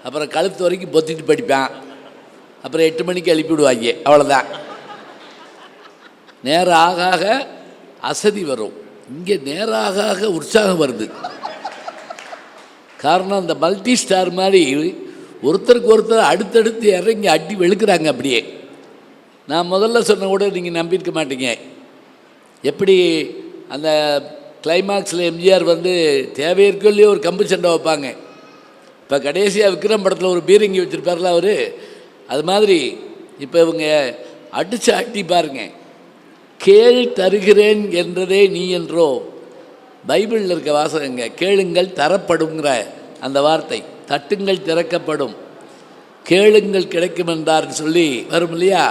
அப்புறம் கழுத்து வரைக்கும் பொத்திட்டு படிப்பேன். அப்புறம் 8 மணிக்கு எழுப்பி விடுவாங்க. அவ்வளோதான். நேரம் ஆக ஆக அசதி வரும். இங்கே நேரம் ஆக ஆக உற்சாகம் வருது. காரணம் அந்த மல்டி ஸ்டார் மாதிரி ஒருத்தருக்கு ஒருத்தர் அடுத்தடுத்து இறங்கி அடி வெளுக்கிறாங்க. அப்படியே நான் முதல்ல சொன்ன கூட நீங்கள் நம்பியிருக்க மாட்டீங்க. எப்படி அந்த கிளைமாக்ஸில் எம்ஜிஆர் வந்து தேவையிருக்கோ இல்லையோ ஒரு கம்பு சண்டை வைப்பாங்க. இப்போ கடைசியாக விக்ரம் படத்தில் ஒரு பீரங்கி வச்சுருப்பார்ல அவர், அது மாதிரி இப்போ இவங்க அடித்து அட்டி பாருங்க. கேள் தருகிறேன் என்றதே நீ என்றோ, பைபிளில் இருக்க வாசகங்க. கேளுங்கள் தரப்படுங்கிற அந்த வார்த்தை, தட்டுங்கள் திறக்கப்படும், கேளுங்கள் கிடைக்கும் என்றார்னு சொல்லி வரும் இல்லையா?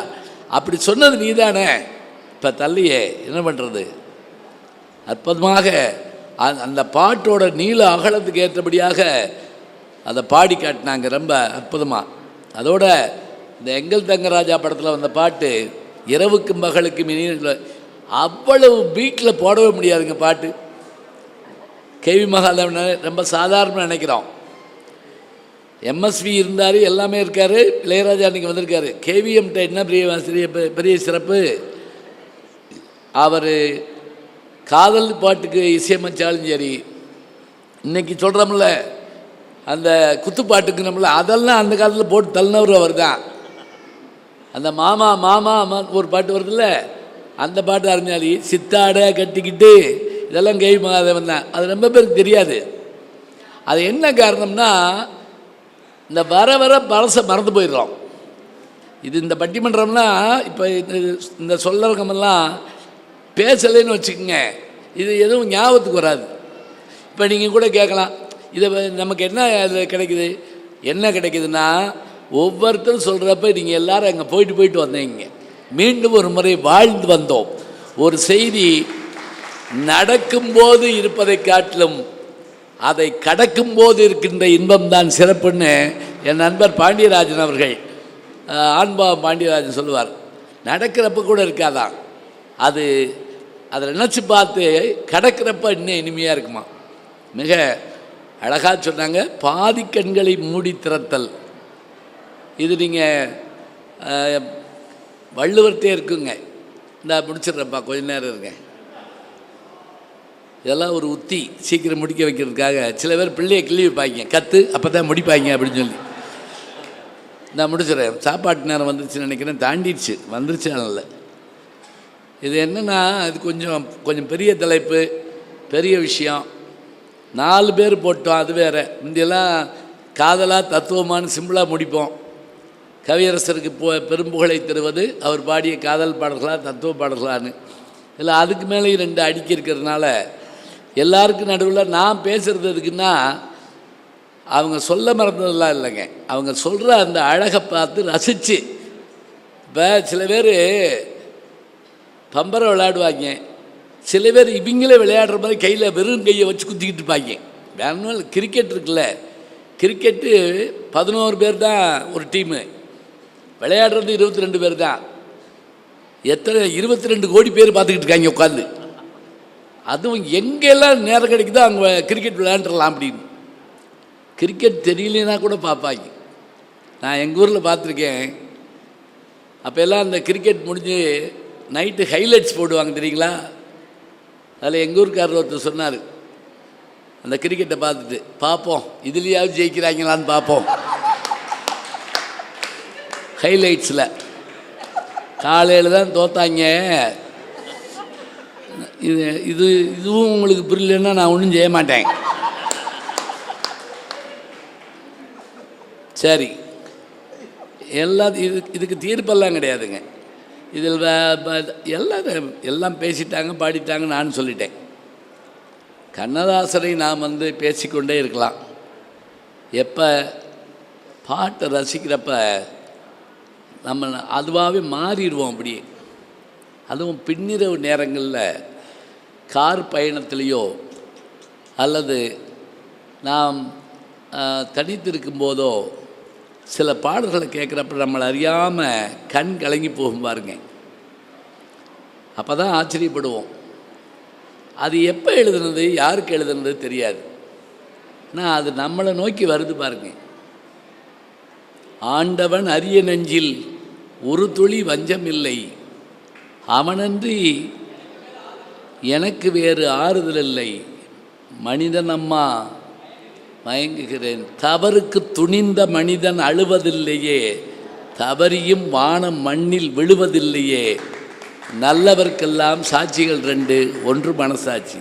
அப்படி சொன்னது நீ தானே. இப்போ தள்ளியே என்ன பண்ணுறது? அற்புதமாக அந்த பாட்டோட நீள அகலத்துக்கு ஏற்றபடியாக அதை பாடி காட்டினாங்க ரொம்ப அற்புதமாக. அதோட இந்த எங்கள் தங்கராஜா படத்தில் வந்த பாட்டு இரவுக்கும் பகலுக்கும் இனி அவ்வளவு பீட்டில் போடவே முடியாதுங்க பாட்டு. கேவி மகாதேவன் ரொம்ப சாதாரணமாக நினைக்கிறோம். எம்எஸ்வி இருந்தார், எல்லாமே இருக்கார். இளையராஜா அன்றைக்கி வந்திருக்காரு. கேவிஎம்கிட்ட என்ன பெரிய சிறப்பு, அவர் காதல் பாட்டுக்கு இசையமைச்சாலும் சரி, இன்றைக்கி சொல்கிறோம்ல அந்த குத்துப்பாட்டுக்கு நம்மள அதெல்லாம் அந்த காலத்தில் போட்டு தள்ளினவர் அவர் தான். அந்த மாமா மாமா ஒரு பாட்டு வருதுல்ல, அந்த பாட்டு அறிஞ்சாலி சித்தாடை கட்டிக்கிட்டு இதெல்லாம் கேவி மகாதேவன் தான். அது ரொம்ப பேருக்கு தெரியாது. அது என்ன காரணம்னா, இந்த வர வர பழசை மறந்து போயிடுறோம். இது இந்த பட்டிமன்றம்னா இப்போ இந்த சொல்லறகமெல்லாம் பேசலைன்னு வச்சுக்கோங்க, இது எதுவும் ஞாபகத்துக்கு வராது. இப்போ நீங்கள் கூட கேட்கலாம், இதை நமக்கு என்ன அதில் கிடைக்குது? என்ன கிடைக்குதுன்னா, ஒவ்வொருத்தரும் சொல்கிறப்ப நீங்கள் எல்லோரும் அங்கே போயிட்டு வந்தீங்க, மீண்டும் ஒரு முறை வாழ்ந்து வந்தோம். ஒரு செய்தி நடக்கும்போது இருப்பதை காட்டிலும் அதை கடக்கும்போது இருக்கின்ற இன்பம்தான் சிறப்புன்னு என் நண்பர் பாண்டியராஜன் அவர்கள், ஆண்பா பாண்டியராஜன் சொல்லுவார். நடக்கிறப்ப கூட இருக்காதான், அது அதை நினச்சி பார்த்து கடக்கிறப்ப இன்னும் இனிமையாக இருக்குமா. மிக அழகாக சொன்னாங்க. பாதி கண்களை மூடி திறத்தல், இது நீங்கள் வள்ளுவர்கிட்டே இருக்குங்க. இந்த முடிச்சிடுறப்பா, கொஞ்ச நேரம் இருங்க. இதெல்லாம் ஒரு உத்தி, சீக்கிரம் முடிக்க வைக்கிறதுக்காக. சில பேர் பிள்ளையை கிள்ளி வைப்பாங்க, கற்று அப்போ தான் முடிப்பாங்க அப்படின்னு சொல்லி. நான் முடிச்சிடறேன். சாப்பாட்டு நேரம் வந்துருச்சுன்னு நினைக்கிறேன், தாண்டிடுச்சு, வந்துருச்சு. அதனால் இது என்னென்னா, இது கொஞ்சம் பெரிய தலைப்பு, பெரிய விஷயம். 4 பேர் போட்டோம், அது வேறு. முந்தியெல்லாம் காதலாக தத்துவமானு சிம்பிளாக முடிப்போம். கவியரசருக்கு பெரும்புகழை தருவது அவர் பாடிய காதல் பாடல்களா தத்துவ பாடல்களான்னு. இல்லை அதுக்கு மேலேயும் 2 அடுக்கி இருக்கிறதுனால எல்லாருக்கும் நடுவில் நான் பேசுகிறது எதுக்குன்னா, அவங்க சொல்ல மறந்ததெல்லாம் இல்லைங்க, அவங்க சொல்கிற அந்த அழகை பார்த்து ரசித்து. இப்போ சில பேர் பம்பரை விளையாடுவாங்க, சில பேர் இவங்களே விளையாடுற மாதிரி கையில் வெறும் கையை வச்சு குத்திக்கிட்டு இருப்பாங்க. வேணும்னால கிரிக்கெட் இருக்குல்ல, கிரிக்கெட்டு 11 பேர் தான் ஒரு டீமு, விளையாடுறது 22 பேர் தான். எத்தனை 22 கோடி பேர் பார்த்துக்கிட்டு இருக்காங்க உட்காந்து. அதுவும் எங்கெல்லாம் நேரம் கிடைக்குதோ அங்கே கிரிக்கெட் விளையாண்டுடலாம் அப்படின்னு. கிரிக்கெட் தெரியலனா கூட பார்ப்பாங்க. நான் எங்கள் ஊரில் பார்த்துருக்கேன். அப்போ எல்லாம் அந்த கிரிக்கெட் முடிஞ்சு நைட்டு ஹைலைட்ஸ் போடுவாங்க தெரியுங்களா. அதில் எங்கள் ஊருக்காரர் ஒருத்தர் சொன்னார், அந்த கிரிக்கெட்டை பார்த்துட்டு, பார்ப்போம் இதுலேயாவது ஜெயிக்கிறாங்களான்னு பார்ப்போம். ஹைலைட்ஸில் காலையில் தான் தோத்தாங்க. இதுவும் உங்களுக்கு புரியலன்னா நான் ஒன்றும் செய்ய மாட்டேன். சரி, இதுக்கு தீர்ப்பெல்லாம் கிடையாதுங்க. இதில் எல்லாம் பேசிட்டாங்க, பாடிட்டாங்க, நான் சொல்லிட்டேன். கண்ணதாசனை நாம் பேசிக்கொண்டே இருக்கலாம். எப்போ பாட்டை ரசிக்கிறப்ப நம்ம அதுவாகவே மாறிடுவோம் அப்படியே. அதுவும் பின்னிரவு நேரங்களில் கார் பயணத்திலேயோ அல்லது நாம் தனித்திருக்கும்போதோ சில பாடல்களை கேட்குறப்ப நம்மளை அறியாமல் கண் கலங்கி போகும் பாருங்க. அப்போ தான் ஆச்சரியப்படுவோம். அது எப்போ எழுதுனது, யாருக்கு எழுதுனது தெரியாது. ஆனால் அது நம்மளை நோக்கி வருது பாருங்க. ஆண்டவன் அரிய நெஞ்சில் ஒரு துளி வஞ்சமில்லை, அவனன்றி எனக்கு வேறு ஆறுதல் இல்லை. மனிதன் அம்மா மயங்குகிறேன், தவறுக்கு துணிந்த மனிதன் அழுவதில்லையே, தவறியும் வானம் மண்ணில் விழுவதில்லையே. நல்லவர்க்கெல்லாம் சாட்சிகள் 2, ஒன்று மனசாட்சி.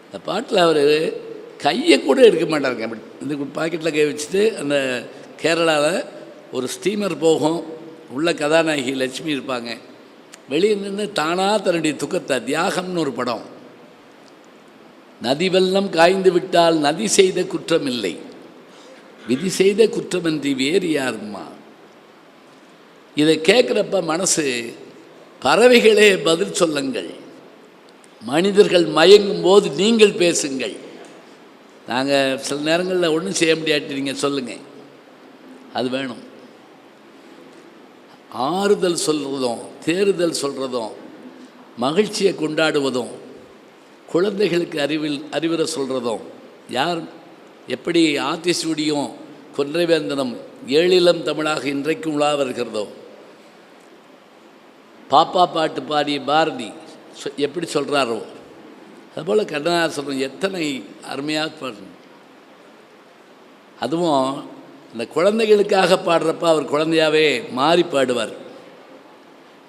இந்த பாட்டில் அவர் கையை கூட எடுக்க மாட்டாருங்க. அப்படி இந்த பாக்கெட்டில் கை வச்சுட்டு அந்த கேரளாவில் ஒரு ஸ்டீமர் போகும், உள்ள கதாநாயகி லட்சுமி இருப்பாங்க, வெளியே நின்று தானாக தன்னுடைய துக்கத்தை, தியாகம்னு ஒரு படம், நதி வெள்ளம் காய்ந்து விட்டால் நதி செய்த குற்றம் இல்லை, விதி செய்த குற்றமின்றி வேறு யாருமா. இதை கேட்குறப்ப மனசு, பறவைகளே பதில் சொல்லுங்கள், மனிதர்கள் மயங்கும் போது நீங்கள் பேசுங்கள். நாங்கள் சில நேரங்களில் ஒன்றும் செய்ய முடியாட்டி நீங்கள் சொல்லுங்கள், அது வேணும். ஆறுதல் சொல்கிறதும் தேறுதல் சொல்கிறதும் மகிழ்ச்சியை கொண்டாடுவதும் குழந்தைகளுக்கு அறிவுரை சொல்கிறதும் யார் எப்படி ஆத்திசூடியும் கொன்றைவேந்தனம் ஏழிலம் தமிழாக இன்றைக்கும் உலா வருகிறதோ, பாப்பா பாட்டு பாடிய பாரதி எப்படி சொல்கிறாரோ அதுபோல் கண்ணதாசன் எத்தனை அருமையாக பாடணும். அதுவும் இந்த குழந்தைகளுக்காக பாடுறப்ப அவர் குழந்தையாகவே மாறி பாடுவார்.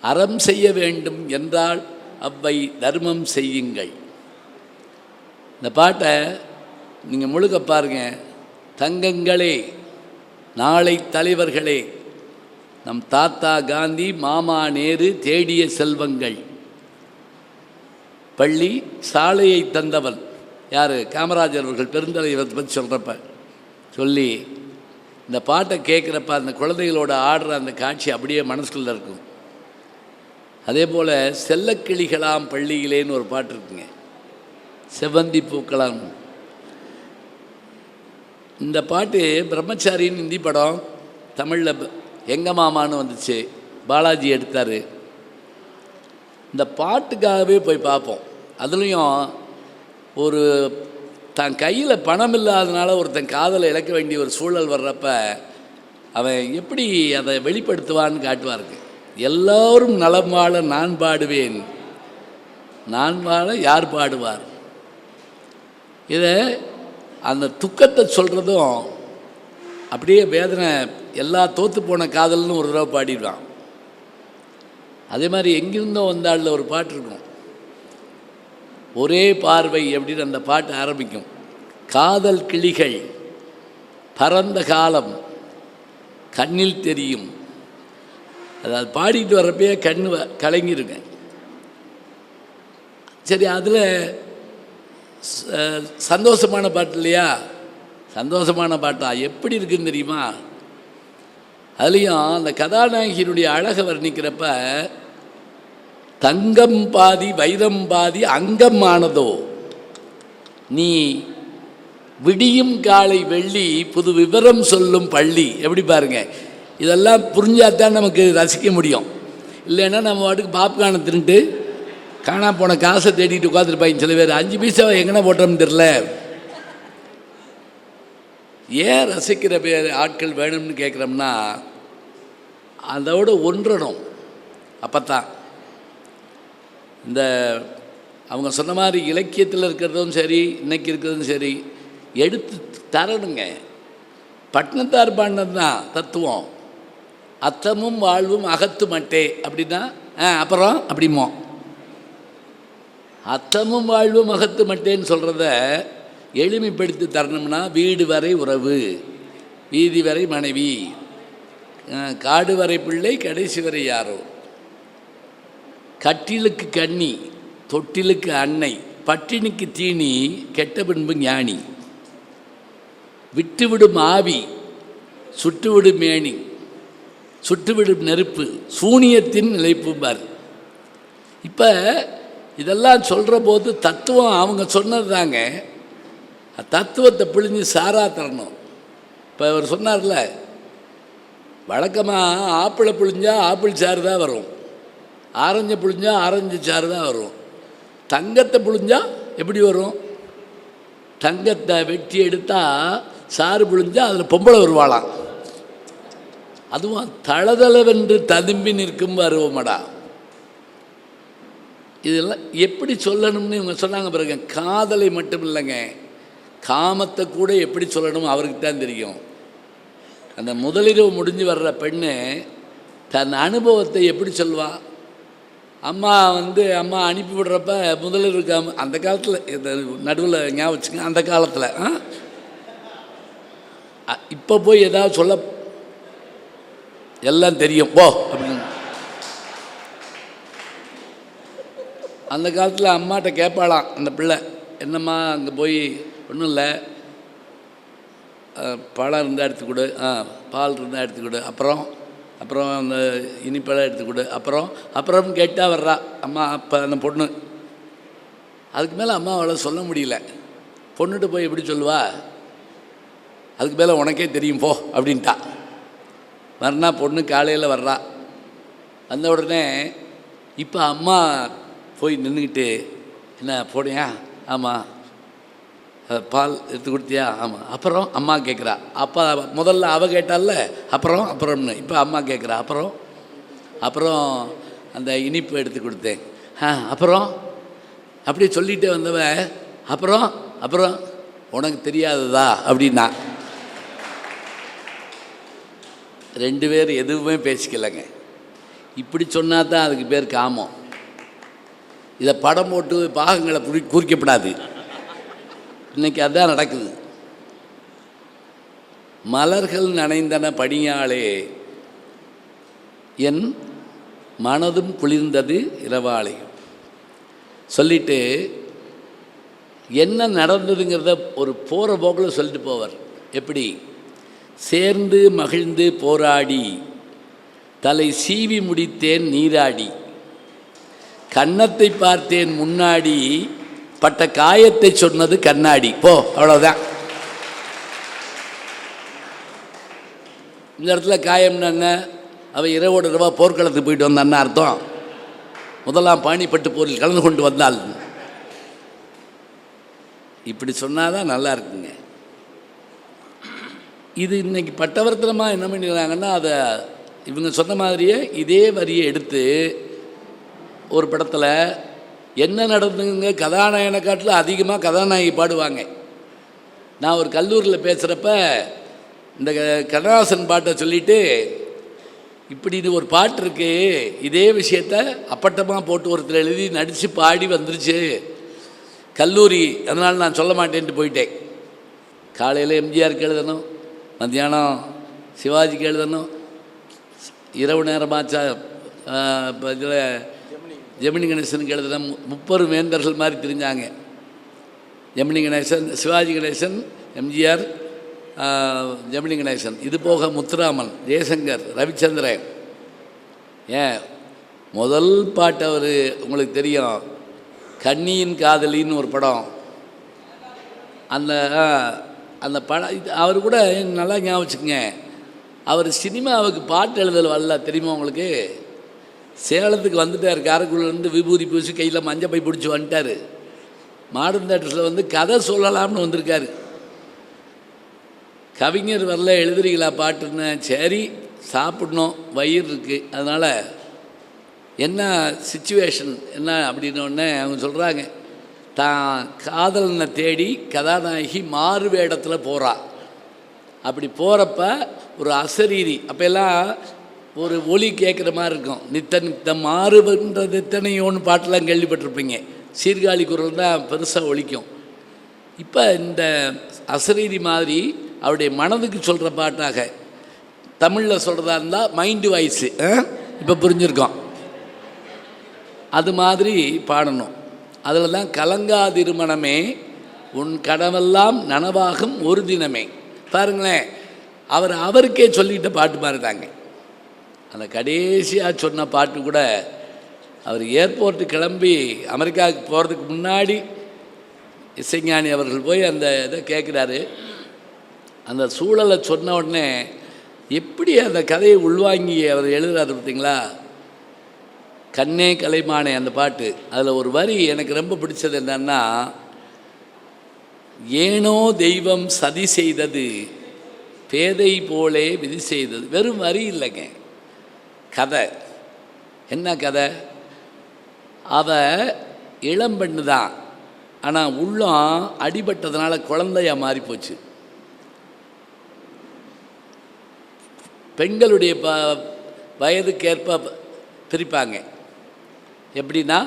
அறம் செய்ய வேண்டும் என்றால் அவ்வை தர்மம் செய்யுங்கள். இந்த பாட்டை நீங்கள் முழுக்க பாருங்க. தங்கங்களே, நாளை தலைவர்களே, நம் தாத்தா காந்தி, மாமா நேரு தேடிய செல்வங்கள், பள்ளி சாலையை தந்தவன் யார், காமராஜர் அவர்கள் பெருந்தலைவர் பற்றி சொல்கிறப்ப சொல்லி இந்த பாட்டை கேட்குறப்ப அந்த குழந்தைகளோட ஆடுற அந்த காட்சி அப்படியே மனசுக்குள்ளே இருக்கும். அதே போல் செல்லக்கிளிகளாம் பள்ளியிலேன்னு ஒரு பாட்டு இருக்குங்க, செவ்வந்தி பூக்களாம். இந்த பாட்டு பிரம்மச்சாரின்னு ஹிந்தி படம், தமிழில் எங்க மாமான்னு வந்துச்சு, பாலாஜி எடுத்தார். இந்த பாட்டுக்காகவே போய் பார்ப்போம். அதுலேயும் ஒரு தன் கையில் பணம் இல்லாதனால ஒருத்தன் காதலை இழக்க வேண்டிய ஒரு சூழல் வர்றப்ப அவன் எப்படி அதை வெளிப்படுத்துவான்னு காட்டுவாருக்கு. எல்லோரும் நலம் வாழ நான் பாடுவேன், நான் வாழ யார் பாடுவார். இதை அந்த துக்கத்தை சொல்கிறதும் அப்படியே வேதனை, எல்லா தோற்று போன காதல்னு ஒரு தடவை பாடிடுவான். அதே மாதிரி எங்கிருந்தோ வந்தாளில் ஒரு பாட்டு இருக்கும், ஒரே பார்வை அப்படின்னு அந்த பாட்டு ஆரம்பிக்கும். காதல் கிளிகள் பரந்த காலம் கண்ணில் தெரியும். அதாவது பாடிட்டு வர்றப்பே கண்ணு கலங்கிருங்க. சரி, அதில் சந்தோஷமான பாட்டு இல்லையா? சந்தோஷமான பாட்டா எப்படி இருக்குன்னு தெரியுமா? அதுலேயும் அந்த கதாநாயகியினுடைய அழகை வர்ணிக்கிறப்ப, தங்கம் பாதி வைரம் பாதி அங்கம் ஆனதோ, நீ விடியும் காலை வெள்ளி புது விவரம் சொல்லும் பள்ளி. எப்படி பாருங்க, இதெல்லாம் புரிஞ்சாதான் நமக்கு ரசிக்க முடியும். இல்லைன்னா நம்ம வாட்டுக்கு பாப்கார்னை தின்ட்டு காணா போன காசை தேடிட்டு உட்காந்துருப்பாங்க சில பேர். 5 பைசா எங்கன்னா போட்டோம்னு தெரில. ஏன் ரசிக்கிற பேர் ஆட்கள் வேணும்னு கேட்குறோம்னா, அதோடு ஒன்றணும். அப்போ தான் இந்த அவங்க சொன்ன மாதிரி இலக்கியத்தில் இருக்கிறதும் சரி, இன்னைக்கு இருக்கிறதும் சரி, எடுத்து தரணுங்க. பட்டினத்தார் பாடினது தான் தத்துவம். அத்தமும் வாழ்வும் அகத்து மட்டே அப்படின்னா அப்புறம் அப்படிமோ, அத்தமும் வாழ்வும் அகத்து மட்டேன்னு சொல்கிறத எளிமைப்படுத்தி தரணும்னா, வீடு வரை உறவு, வீதி வரை மனைவி, காடு வரை பிள்ளை, கடைசி வரை யாரோ, கட்டிலுக்கு கண்ணி தொட்டிலுக்கு அன்னை, பட்டினிக்கு தீனி கெட்ட பின்பு ஞானி, விட்டுவிடும் ஆவி சுட்டுவிடும் மேனி, சுட்டுவிடும் நெருப்பு சூனியத்தின் நிலைப்பும்பார். இப்போ இதெல்லாம் சொல்கிற போது தத்துவம் அவங்க சொன்னது தாங்க. தத்துவத்தை பிழிஞ்சு சாரா தரணும். இப்போ அவர் சொன்னார்ல, வழக்கமாக ஆப்பிளை பிழிஞ்சா ஆப்பிள் சாறு தான் வரும், ஆரஞ்சை பிழிஞ்சா ஆரஞ்சு சாறு தான் வரும். தங்கத்தை பிழிஞ்சா எப்படி வரும்? தங்கத்தை வெட்டி எடுத்தால் சாறு பிழிஞ்சா அதில் பொம்பளை வருவாளாம். அதுவும் தளதளவென்று ததும்பி நிற்கும் பருவமடா. இதெல்லாம் எப்படி சொல்லணும்னு இவங்க சொன்னாங்க. பிறகு காதலை மட்டும் இல்லைங்க, காமத்தை கூட எப்படி சொல்லணும் அவருக்கு தான் தெரியும். அந்த முதலிரவு முடிஞ்சு வர்ற பெண்ணு தன் அனுபவத்தை எப்படி சொல்வா? அம்மா அம்மா அனுப்பி விடுறப்ப முதலிரவுக்கு அந்த காலத்தில் நடுவில் ஞாபகம் வச்சுங்க, அந்த காலத்தில் இப்போ போய் ஏதாவது சொல்ல எல்லாம் தெரியும் போ அப்படின்னு. அந்த காலத்தில் அம்மாட்ட கேட்பாளாம் அந்த பிள்ளை, என்னம்மா அங்கே போய் ஒன்றும் இல்லை, பழம் இருந்தால் எடுத்து கொடு, பால் இருந்தால் எடுத்து கொடு, அப்புறம் அந்த இனிப்பழம் எடுத்து கொடு, அப்புறம் கேட்டால் வர்றா அம்மா. அப்போ அந்த பொண்ணு அதுக்கு மேலே அம்மாவால் சொல்ல முடியல. பொண்ணுகிட்ட போய் எப்படி சொல்லுவா? அதுக்கு மேலே உனக்கே தெரியும் போ அப்படின்ட்டா. மறுநாள் பொண்ணு காலையில் வர்றா. வந்த உடனே இப்போ அம்மா போய் நின்றுக்கிட்டு, என்ன போனியா? ஆமாம். பால் எடுத்து கொடுத்தியா? ஆமாம். அப்புறம் அம்மா கேட்குறா. அப்பா முதல்ல அவள் கேட்டால அப்புறம்னு, இப்போ அம்மா கேட்குறா. அப்புறம் அந்த இனிப்பு எடுத்து கொடுத்தேன். அப்புறம் அப்படி சொல்லிகிட்டே வந்தவ அப்புறம் உனக்கு தெரியாததா அப்படின்னா. 2 பேர் எதுவுமே பேசிக்கலைங்க. இப்படி சொன்னால் தான் அதுக்கு பேர் காமம். இதை படம் போட்டு பாகங்களை குறிக்கப்படாது. இன்றைக்கி அதுதான் நடக்குது. மலர்கள் நனைந்தன பணியாளே, என் மனதும் குளிர்ந்தது இரவாளே சொல்லிட்டு என்ன நடந்ததுங்கிறத ஒரு போகிற போக்கில் சொல்லிட்டு போவார். எப்படி? சேர்ந்து மகிழ்ந்து போராடி தலை சீவி முடித்தேன் நீராடி, கன்னத்தை பார்த்தேன் முன்னாடி, பட்ட காயத்தை சொன்னது கண்ணாடி. போ, அவ்வளோதான். இந்த இடத்துல காயம்னா என்ன? அவள் இரவோடு இரவா போர்க்களத்துக்கு போயிட்டு வந்தான்னு அர்த்தம். முதலாம் பாணிப்பட்டு போரில் கலந்து கொண்டு வந்தாள். இப்படி சொன்னாதான் நல்லா இருக்குங்க. இது இன்னைக்கு பட்டவர்த்தனமாக என்ன பண்ணிடுறாங்கன்னா, அதை இவங்க சொன்ன மாதிரியே இதே வரியை எடுத்து ஒரு படத்தில் என்ன நடந்துங்க, கதாநாயகனை காட்டில் அதிகமாக கதாநாயகி பாடுவாங்க. நான் ஒரு கல்லூரியில் பேசுகிறப்ப இந்த கண்ணதாசன் பாட்டை சொல்லிவிட்டு, இப்படி இது ஒரு பாட்டு இருக்குது, இதே விஷயத்த அப்பட்டமாக போட்டு ஒருத்தர் எழுதி நடித்து பாடி வந்துருச்சு கல்லூரி, அதனால் நான் சொல்ல மாட்டேன்ட்டு போயிட்டேன். காலையில் எம்ஜிஆருக்கு எழுதணும், மத்தியானம் சிவாஜிக்கு எழுதணும், இரவு நேரமாச்சா இப்போ இதில் ஜெமினி கணேசனுக்கு எழுதுன 30 வேந்தர்கள் மாதிரி தெரிஞ்சாங்க. ஜெமினி கணேசன், சிவாஜி கணேசன், எம்ஜிஆர், ஜெமினி கணேசன், இது போக முத்துராமன், ஜெயசங்கர், ரவிச்சந்திரன். ஏன் முதல் பாட்டு அவர் உங்களுக்கு தெரியும், கண்ணியின் காதலின்னு ஒரு படம். அந்த படம் அவர் கூட நல்லா ஞாபகம் வச்சுக்கோங்க. அவர் சினிமாவுக்கு பாட்டு எழுதல் வரல தெரியுமா உங்களுக்கு? சேலத்துக்கு வந்துட்டார், காரைக்குடிலேருந்து விபூதி பூசி கையில் மஞ்சள் பை பிடிச்சி வந்துட்டார். மாடர்ன் தேட்டர்ஸில் கதை சொல்லலாம்னு வந்திருக்காரு. கவிஞர் வரல, எழுதுறீங்களா பாட்டுன்னு? சரி சாப்பிடணும், வயிறு இருக்குது, அதனால் என்ன சிச்சுவேஷன் என்ன அப்படின்னோடனே அவங்க சொல்கிறாங்க, தான் காதலனை தேடி கதாநாயகி மாறு வேடத்தில் போகிறா. அப்படி போகிறப்ப ஒரு அசரீரி, அப்போல்லாம் ஒரு ஒலி கேட்குற மாதிரி இருக்கும், நித்த நித்த மாறுபன்றது எத்தனையோன்னு பாட்டெலாம் கேள்விப்பட்டிருப்பீங்க. சீர்காழி குரல் தான் பெருசாக ஒலிக்கும். இப்போ இந்த அசரீரி மாதிரி அவருடைய மனதுக்கு சொல்கிற பாட்டாக தமிழில் சொல்கிறதா இருந்தால் மைண்டு வாய்ஸு, இப்போ புரிஞ்சுருக்கோம். அது மாதிரி பாடணும். அதில் தான் கலங்காதிருமணமே உன் கனவெல்லாம் நனவாகும் ஒரு தினமே. பாருங்களேன், அவருக்கே சொல்லிக்கிட்ட பாட்டு மாதிரி தாங்க. அந்த கடைசியாக சொன்ன பாட்டு கூட அவர் ஏர்போர்ட்டு கிளம்பி அமெரிக்காவுக்கு போகிறதுக்கு முன்னாடி இசைஞானி அவர்கள் போய் அந்த இதை கேட்குறாரு. அந்த சூழலை சொன்ன உடனே எப்படி அந்த கதையை உள்வாங்கி அவர் எழுதுறாரு பார்த்தீங்களா? கண்ணே கலைமானே அந்த பாட்டு. அதில் ஒரு வரி எனக்கு ரொம்ப பிடிச்சது என்னன்னா, ஏனோ தெய்வம் சதி செய்தது பேதை போலே விதி செய்தது. வெறும் வரி இல்லைங்க, கதை. என்ன கதை? அவ இளம்பெண்ணு தான், ஆனால் உள்ளம் அடிபட்டதுனால குழந்தையா மாறி போச்சு. பெண்களுடைய வயதுக்கேற்ப பிரிப்பாங்க. எப்படின்னா,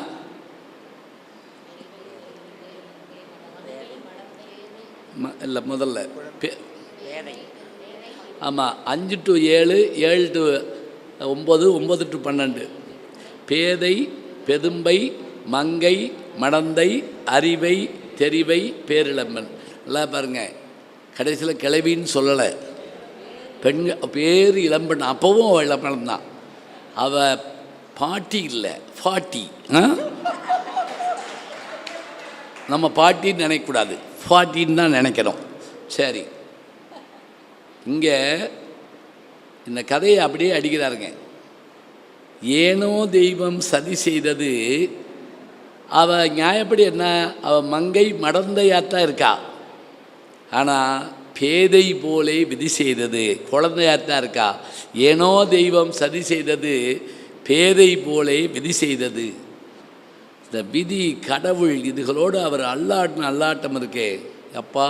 இல்லை முதல்ல ஆமாம் 5 to 7, 7 to 9, 9 to 12. பேதை, பெதும்பை, மங்கை, மடந்தை, அறிவை, தெரிவை, பேரிளம்பன். நல்லா பாருங்க, கடைசியில் கிளவின்னு சொல்லலை, பெண்கள் பேர் இளம்பெண். அப்போவும் இளம்பெண் தான். அவள் பாட்டி இல்லை, ஃபாட்டி. நம்ம பாட்டின்னு நினைக்கக்கூடாது, ஃபாட்டின்னு தான் நினைக்கிறோம். சரி, இங்கே இந்த கதையை அப்படியே அடிக்கிறாருங்க. ஏனோ தெய்வம் சதி செய்தது. அவள் நியாயப்படி என்ன, அவள் மங்கை மடந்தையாத்தான் இருக்கா, ஆனால் பேதை போலே விதி செய்தது, குழந்தையாத்தான் இருக்கா. ஏனோ தெய்வம் சதி செய்தது, பேதை போலே விதி செய்தது. இந்த விதி, கடவுள், இதுகளோடு அவர் அல்லாட்டம் இருக்கே அப்பா.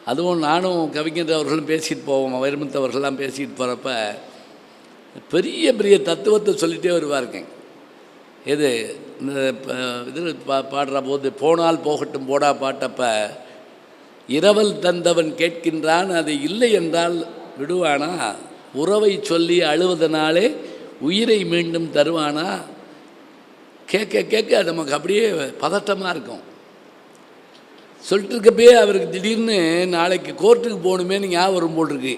அதுவும் நானும் கவிஞர் அவர்களும் பேசிட்டு போவோம், வைரமுத்தவர்கள்லாம் பேசிட்டு போகிறப்ப பெரிய பெரிய தத்துவத்தை சொல்லிகிட்டே வருவாருங்க. எது இந்த இதில் பாடுற போது, போனால் போகட்டும் போடா பாட்டப்ப, இரவல் தந்தவன் கேட்கின்றான், அது இல்லை என்றால் விடுவானா, உறவை சொல்லி அழுவதனாலே உயிரை மீண்டும் தருவானா. கேட்க கேட்க நமக்கு அப்படியே பதட்டமாக இருக்கும். சொல்லிட்டு இருக்கப்பே அவருக்கு திடீர்னு நாளைக்கு கோர்ட்டுக்கு போகணுமே ஞாபகம் வரும் போல் இருக்கு,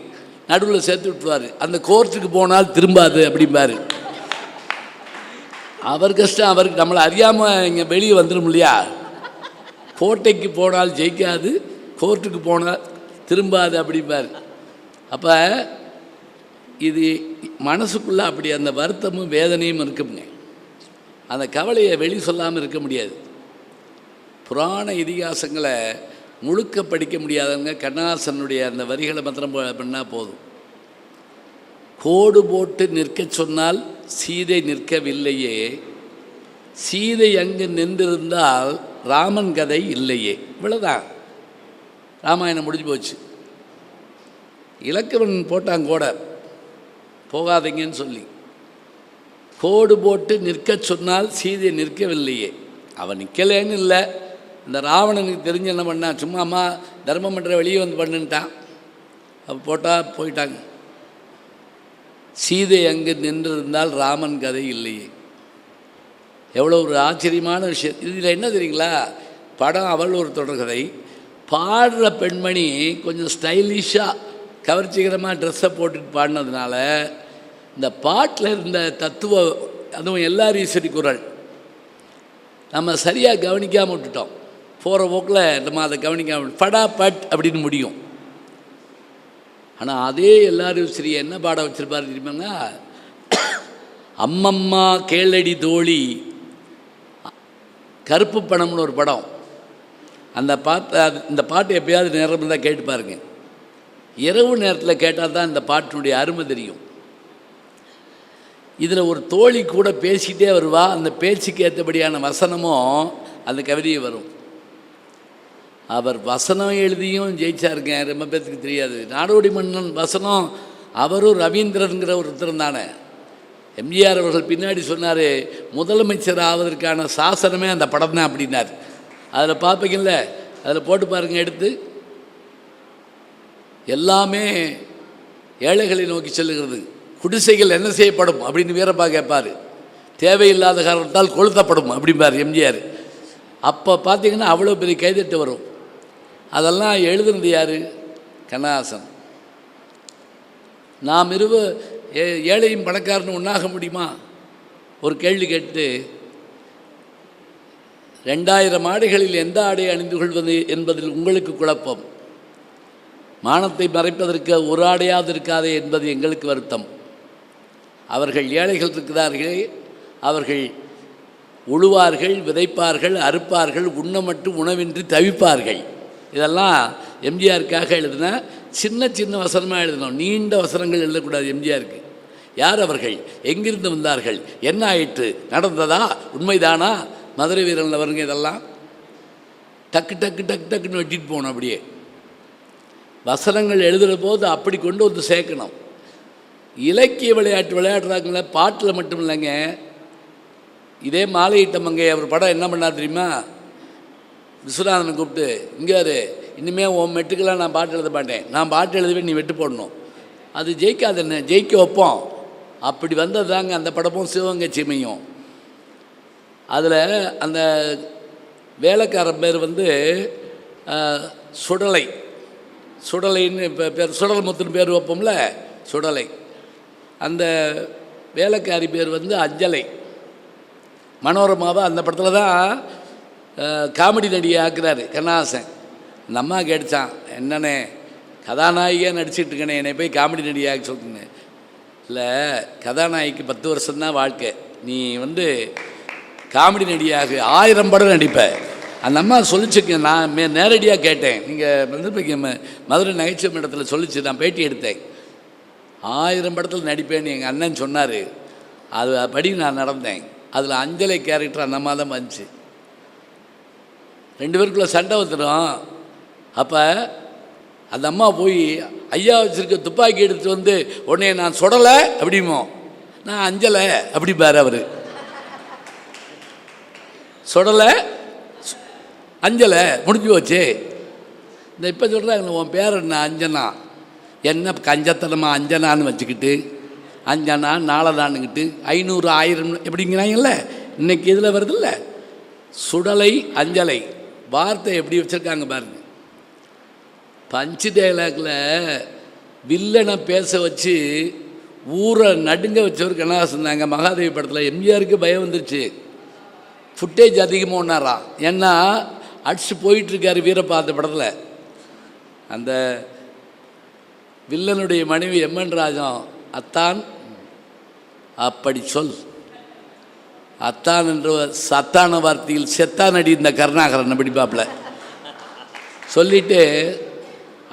நடுவில் சேர்த்து விட்டுருவார். அந்த கோர்ட்டுக்கு போனால் திரும்பாது அப்படிம்பாரு. அவர் கஷ்டம் அவருக்கு, நம்மளை அறியாமல் இங்கே வெளியே வந்துடும் இல்லையா. கோட்டைக்கு போனால் ஜெயிக்காது, கோர்ட்டுக்கு போனால் திரும்பாது அப்படிம்பார். அப்போ இது மனசுக்குள்ளே அப்படி அந்த வருத்தமும் வேதனையும் இருக்குங்க. அந்த கவலையை வெளி சொல்லாமல் இருக்க முடியாது. புராண இதிகாசங்களை முழுக்க படிக்க முடியாதவங்க கண்ணதாசனுடைய அந்த வரிகளை மாத்திரம் பண்ணால் போதும். கோடு போட்டு நிற்க சொன்னால் சீதை நிற்கவில்லையே, சீதை அங்கு நின்றிருந்தால் ராமன் கதை இல்லையே. இவ்வளோதான், ராமாயணம் முடிஞ்சு போச்சு. இலக்கவன் போட்டான் கோட, போகாதீங்கன்னு சொல்லி. கோடு போட்டு நிற்க சொன்னால் சீதை நிற்கவில்லையே. அவன் நிற்கலேன்னு இல்லை, இந்த ராவணனுக்கு தெரிஞ்சு என்ன பண்ணான், சும்மா அம்மா தர்மம் பண்ணுற வெளியே வந்து பண்ணுன்ட்டான். அப்போ போட்டால் போயிட்டாங்க. சீதை அங்கு நின்றிருந்தால் ராமன் கதை இல்லையே. எவ்வளோ ஒரு ஆச்சரியமான விஷயம். இதில் என்ன தெரியுங்களா, படம் அவள் ஒரு தொடர்கதை. பாடுற பெண்மணி கொஞ்சம் ஸ்டைலிஷாக கவர்ச்சிகரமாக ட்ரெஸ்ஸை போட்டுட்டு பாடினதுனால இந்த பாட்டில் இருந்த தத்துவம், அதுவும் எல்லாரீஸ்வரி குரல், நம்ம சரியாக கவனிக்காமல் விட்டுட்டோம். போகிற போக்கில் நம்ம அதை கவனிக்காமல் படா பட் அப்படின்னு முடியும். ஆனால் அதே எல்லாரீஸ்வரி என்ன பாட வச்சுருப்பாரு தெரியுமாங்க, அம்மம்மா கேளடி தோழி, கருப்பு பணம்னு ஒரு படம். அந்த இந்த பாட்டு எப்பயாவது நேரம் இருந்தால் கேட்டு பாருங்க. இரவு நேரத்தில் கேட்டால் தான் இந்த பாட்டினுடைய அருமை தெரியும். இதில் ஒரு தோழி கூட பேசிக்கிட்டே வருவா, அந்த பேச்சுக்கு ஏற்றபடியான வசனமும் அந்த கவிதையை வரும். அவர் வசனம் எழுதியும் ஜெயிச்சாருங்க, ரொம்ப பேருக்கு தெரியாது. நாடோடி மன்னன் வசனம் அவரும் ரவீந்திரன்கிற ஒருத்தர் தானே. எம்ஜிஆர் அவர்கள் பின்னாடி சொன்னார், முதலமைச்சர் ஆவதற்கான சாசனமே அந்த படம் தான் அப்படின்னார். அதில் பார்ப்பீங்கள்ல, அதில் போட்டு பாருங்கள் எடுத்து. எல்லாமே ஏழைகளை நோக்கி செல்லுகிறது. குடிசைகள் என்ன செய்யப்படும் அப்படின்னு வீரப்பா கேட்பார். தேவையில்லாத காரணத்தால் கொளுத்தப்படும் அப்படிம்பார் எம்ஜிஆர். அப்போ பார்த்தீங்கன்னா அவ்வளோ பெரிய கைதட்டு வரும். அதெல்லாம் எழுதுனது யார்? கண்ணதாசன். நாம் ஏழையும் பணக்காரனும் ஒன்றாக முடியுமா? ஒரு கேள்வி கேட்டு, 2000 ஆடைகளில் எந்த ஆடை அணிந்து கொள்வது என்பதில் உங்களுக்கு குழப்பம், மானத்தை மறைப்பதற்கு ஒரு ஆடையாவது இருக்காதே என்பது எங்களுக்கு வருத்தம். அவர்கள் ஏழைகள் இருக்கிறார்களே, அவர்கள் உழுவார்கள், விதைப்பார்கள், அறுப்பார்கள், உண்ண மட்டும் உணவின்றி தவிப்பார்கள். இதெல்லாம் எம்ஜிஆருக்காக எழுதின சின்ன சின்ன வசனமாக எழுதணும், நீண்ட வசனங்கள் எழுதக்கூடாது. எம்ஜிஆருக்கு யார் அவர்கள், எங்கிருந்து வந்தார்கள், என்ன ஆயிற்று, நடந்ததா, உண்மைதானா, மதுரை வீரனில் வருங்க, இதெல்லாம் டக்கு டக்கு டக்கு டக்குன்னு வெட்டிட்டு போகணும். அப்படியே வசனங்கள் எழுதுகிற போது அப்படி கொண்டு வந்து சேர்க்கணும். இலக்கிய விளையாட்டு விளையாடுறாங்கள, பாட்டில் மட்டும் இல்லைங்க. இதே மாலையிட்ட மங்கை அவர் படம் என்ன பண்ணார் தெரியுமா? விஸ்வநாதனை கூப்பிட்டு, இங்கே இனிமேல் உன் மெட்டுக்கெல்லாம் நான் பாட்டு எழுத மாட்டேன், நான் பாட்டு எழுதவே நீ வெட்டு போடணும். அது ஜெயிக்காதுன்னு ஜெயிக்க வைப்போம். அப்படி வந்தது தாங்க அந்த படமும் சிவகங்கை சீமையும். அதில் அந்த வேலைக்காரன் பேர் வந்து சுடலை, சுடலைன்னு இப்போ பேர், சுடல் முத்துன்னு பேர் வைப்போம்ல, சுடலை. அந்த வேலைக்காரி பேர் வந்து அஞ்சலை. மனோரமாவை அந்த படத்தில் தான் காமெடி நடிகை ஆக்குறாரு கண்ணாசன். அந்த அம்மா கேட்டுச்சான், என்னண்ணே கதாநாயகியாக நடிச்சிட்டு இருக்கேனே, என்னை போய் காமெடி நடிகையாக சொல்லுங்க. இல்லை, கதாநாயகிக்கு 10 வருஷம்தான் வாழ்க்கை, நீ வந்து காமெடி நடிகையாக 1000 படம் நடிப்ப. அந்த அம்மா சொல்லிச்சுக்க, நான் நேரடியாக கேட்டேன். நீங்கள் வந்து மதுரை நகைச்சுவை இடத்துல சொல்லிச்சு, நான் பேட்டி எடுத்தேன். 1000 படத்தில் நடிப்பேன்னு எங்கள் அண்ணன் சொன்னார். அது படி நான் நடந்தேன். அதில் அஞ்சலை கேரக்டர் அந்த அம்மா தான் வந்துச்சு. 2 பேருக்குள்ளே சண்டை வந்துடும். அப்போ அந்த அம்மா போய் ஐயா வச்சுருக்க துப்பாக்கி எடுத்துகிட்டு வந்து, உடனே நான் சுடலை அப்படிமோ, நான் அஞ்சலை அப்படி பாரு. அவர் சுடலை அஞ்சலை முடிஞ்சு போச்சு. இந்த இப்போ சொல்கிறாங்க, உன் பேர் என்ன அஞ்சனா, என்ன கஞ்சத்தனமாக அஞ்சனான்னு வச்சுக்கிட்டு, அஞ்சனா நாளதானுக்கிட்டு 500 1000 எப்படிங்கிறாங்கல்ல, இன்றைக்கி இதில் வருதில்ல, சுடலை அஞ்சலை வார்த்தை எப்படி வச்சுருக்காங்க பாருங்க. பஞ்சு டைலாக்ல வில்லனை பேச வச்சு ஊரை நடுங்க வச்சவர் கண்ணதாசன் தாங்க. மகாதேவி படத்தில் எம்ஜிஆருக்கு பயம் வந்துருச்சு, ஃபுட்டேஜ் அதிகமாக ஒன்றாராம். ஏன்னா அடிச்சு போயிட்டுருக்காரு வீரப்பா அந்த படத்தில். அந்த வில்லனுடைய மனைவி எம்என் ராஜம், அத்தான் அப்படி சொல், அத்தான் என்ற சத்தான வார்த்தையில் செத்தானடி இந்த கருணாகரன் அப்படி பாப்பில் சொல்லிட்டு,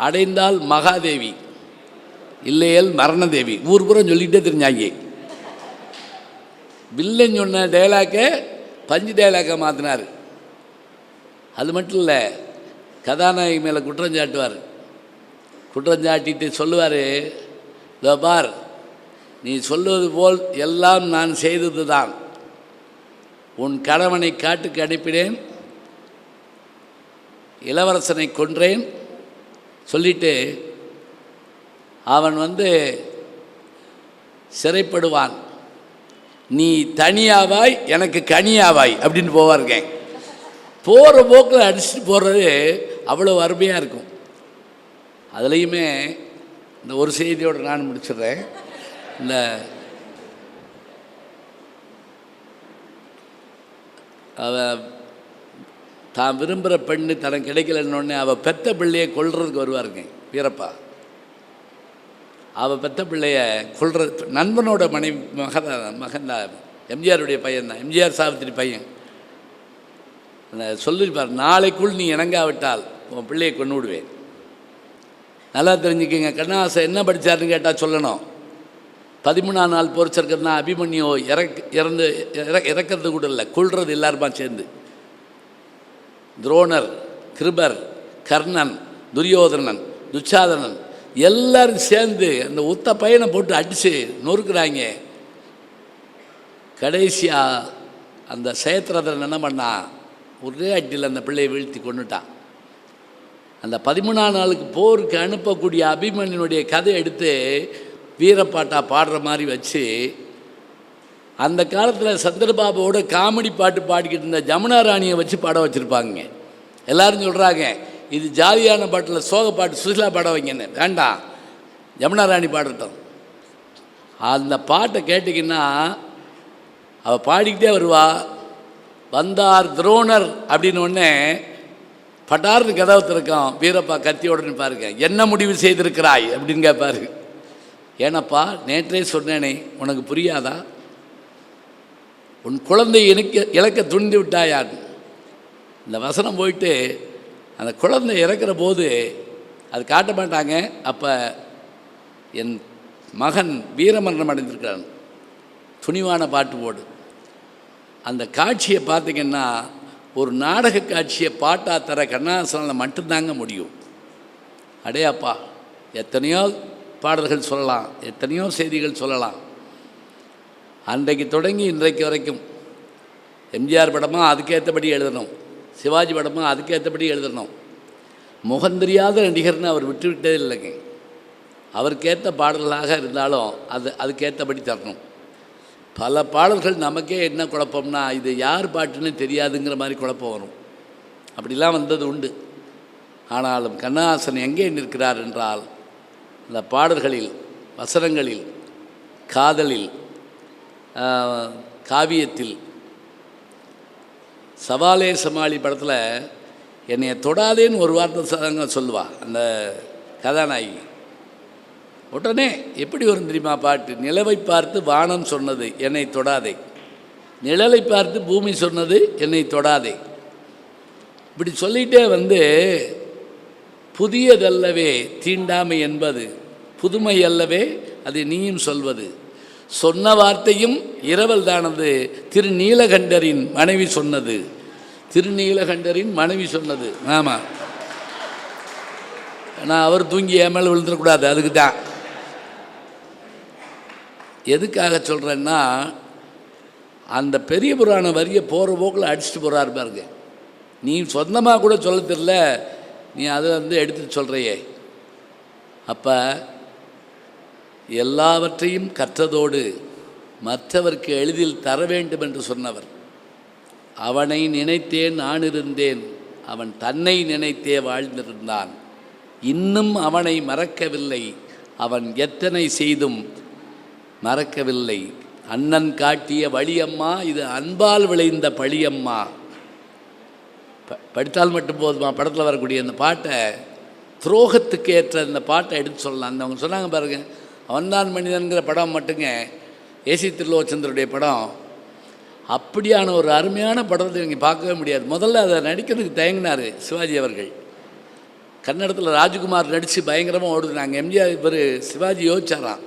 அடைந்தால் மகாதேவி இல்லையல் மரணதேவி, ஊர் புறம் சொல்லிகிட்டே தெரிஞ்சாங்க. வில்லன் சொன்ன டைலாக்கை பஞ்சு டைலாக்கை மாற்றினார். அது மட்டும் இல்லை, கதாநாயகி மேலே குற்றம் சாட்டுவார். குற்றம் சாட்டிட்டு சொல்லுவார், இதோ பார், நீ சொல்லுவது போல் எல்லாம் நான் செய்தது தான். உன் கணவனை காட்டுக்கு அனுப்பினேன், இளவரசனை கொன்றேன் சொல்லிட்டு அவன் வந்து சிறைப்படுவான், நீ தனியாவாய் எனக்கு கனியாவாய் அப்படின்னு போவாருங்க. போகிற போக்கில் அடிச்சுட்டு போகிறது அவ்வளோ அருமையாக இருக்கும். அதுலேயுமே இந்த ஒரு செய்தியோடு நான் முடிச்சிடுறேன். இந்த அவள் தான் விரும்புகிற பெண்ணு தனக்கு கிடைக்கலன்னொடனே அவள் பெத்த பிள்ளையை கொல்றதுக்கு வருவாருங்க வீரப்பா. அவள் பெத்த பிள்ளைய கொல்ற நண்பனோட மனைவி மகன் தான், எம்ஜிஆருடைய பையன் தான், எம்ஜிஆர் சாவித்திரி பையன். சொல்லியிருப்பார், நாளைக்குள் நீ இணங்காவிட்டால் உன் பிள்ளையை கொண்டு விடுவேன். நல்லா தெரிஞ்சுக்கங்க, கண்ணதாசன் என்ன படித்தாருன்னு கேட்டால் சொல்லணும். 13ஆம் நாள் பொறிச்சிருக்கிறதுனா அபிமன்யு இறக்கிறது கூட இல்லை, கொள்வது எல்லாருமா சேர்ந்து. துரோணர், கிருபர், கர்ணன், துரியோதனன், துச்சாதனன் எல்லாரும் சேர்ந்து அந்த ஒத்த பையனை போட்டு அடித்து நொறுக்குறாங்க. கடைசியாக அந்த சேத்திரதன் என்ன பண்ணா, ஒரே அட்டியில் அந்த பிள்ளையை வீழ்த்தி கொண்டுட்டான். அந்த 13ஆம் நாளுக்கு போருக்கு அனுப்பக்கூடிய அபிமன்யனுடைய கதை எடுத்து வீரப்பாட்டா பாடுற மாதிரி வச்சு, அந்த காலத்தில் சந்திரபாபுவோட காமெடி பாட்டு பாடிக்கிட்டு இருந்த ஜமுனா ராணியை வச்சு பாட வச்சுருப்பாங்க. எல்லோரும் சொல்கிறாங்க, இது ஜாலியான பாட்டில் சோக பாட்டு சுசிலா பாட வைங்கன்னு. வேண்டாம், ஜமுனா ராணி பாடட்டும். அந்த பாட்டை கேட்டிங்கன்னா அவள் பாடிக்கிட்டே வருவா. வந்தார் துரோணர் அப்படின்னு ஒன்று பட்டார்னு கதவு திறக்கும். வீரப்பா கத்தியோடனு பாருங்க, என்ன முடிவு செய்திருக்கிறாய் அப்படின்னு கேட்பாரு. ஏனப்பா நேற்றே சொன்னேனே, உனக்கு புரியாதா? உன் குழந்தை இழக்க துணிந்து விட்டாயான். இந்த வசனம் போயிட்டு அந்த குழந்தை இறக்குற போது அது காட்ட மாட்டாங்க. அப்போ என் மகன் வீரமரணம் அடைந்திருக்கிறான், துணிவான பாட்டு போடு. அந்த காட்சியை பார்த்திங்கன்னா ஒரு நாடக காட்சியை பாட்டாக தர கண்ணதாசனால் மட்டும்தாங்க முடியும். அடே அப்பா, எத்தனையோ பாடல்கள் சொல்லலாம், எத்தனையோ செய்திகள் சொல்லலாம். அன்றைக்கு தொடங்கி இன்றைக்கு வரைக்கும் எம்ஜிஆர் படமாக அதுக்கேற்றபடி எழுதணும், சிவாஜி படமாக அதுக்கேற்றபடி எழுதணும். முகந்தெரியாத நடிகர்னு அவர் விட்டுவிட்டதே இல்லைங்க. அவருக்கேற்ற பாடல்களாக இருந்தாலும் அதுக்கேற்றபடி தரணும். பல பாடல்கள் நமக்கே என்ன குழப்பம்னா, இது யார் பாட்டுன்னு தெரியாதுங்கிற மாதிரி குழப்பம் வரும். அப்படிலாம் வந்தது உண்டு. ஆனாலும் கண்ணதாசன் எங்கே நிற்கிறார் என்றால், இந்த பாடல்களில், வசனங்களில், காதலில், காவியத்தில். சவாலே சமாளி படத்தில் என்னை தொடாதேன்னு ஒரு வார்த்தை சொல்லுவா அந்த கதாநாயகி. உடனே எப்படி வரும் தெரியுமா பாட்டு? நிலவை பார்த்து வானம் சொன்னது என்னை தொடாதே, நிழலை பார்த்து பூமி சொன்னது என்னை தொடாதே. இப்படி சொல்லிகிட்டே வந்து, புதியதல்லவே தீண்டாமை என்பது, புதுமை அல்லவே அது நீயும் சொல்வது, சொன்ன வார்த்தையும் இரவல் தானது, திருநீலகண்டரின் மனைவி சொன்னது, திருநீலகண்டரின் மனைவி சொன்னது. ஆமாம், நான் அவர் தூங்கி ஏமேல் விழுந்துடக்கூடாது, அதுக்கு தான். எதுக்காக சொல்கிறேன்னா, அந்த பெரிய புராண வரியை போகிற போக்கில் அடிச்சுட்டு போகிறாரு பாருங்க. நீ சொந்தமாக கூட சொல்ல தெரியல, நீ அதை வந்து எடுத்துட்டு சொல்கிறையே. அப்போ எல்லாவற்றையும் கற்றதோடு மற்றவருக்கு எளிதில் தர வேண்டும் என்று சொன்னவர். அவனை நினைத்தேன் நான் இருந்தேன், அவன் தன்னை நினைத்தே வாழ்ந்திருந்தான், இன்னும் அவனை மறக்கவில்லை, அவன் எத்தனை செய்தும் மறக்கவில்லை, அண்ணன் காட்டிய வழியம்மா, இது அன்பால் விளைந்த பழியம்மா. படித்தால் மட்டும் போதுமா? படத்தில் வரக்கூடிய அந்த பாட்டை, துரோகத்துக்கு ஏற்ற இந்த பாட்டை எடுத்து சொல்லலாம். அந்த அவங்க சொன்னாங்க பாருங்க, அவன்தான் மனிதன்கிற படம் மட்டுங்க ஏசி திருலோச்சந்தருடைய படம். அப்படியான ஒரு அருமையான படத்தை நீங்கள் பார்க்கவே முடியாது. முதல்ல அதை நடிக்கிறதுக்கு தயங்கினார் சிவாஜி அவர்கள். கன்னடத்தில் ராஜ்குமார் நடித்து பயங்கரமாக ஓடுதுனாங்க. எம்ஜிஆர் இவர் சிவாஜி யோசிச்சாராம்.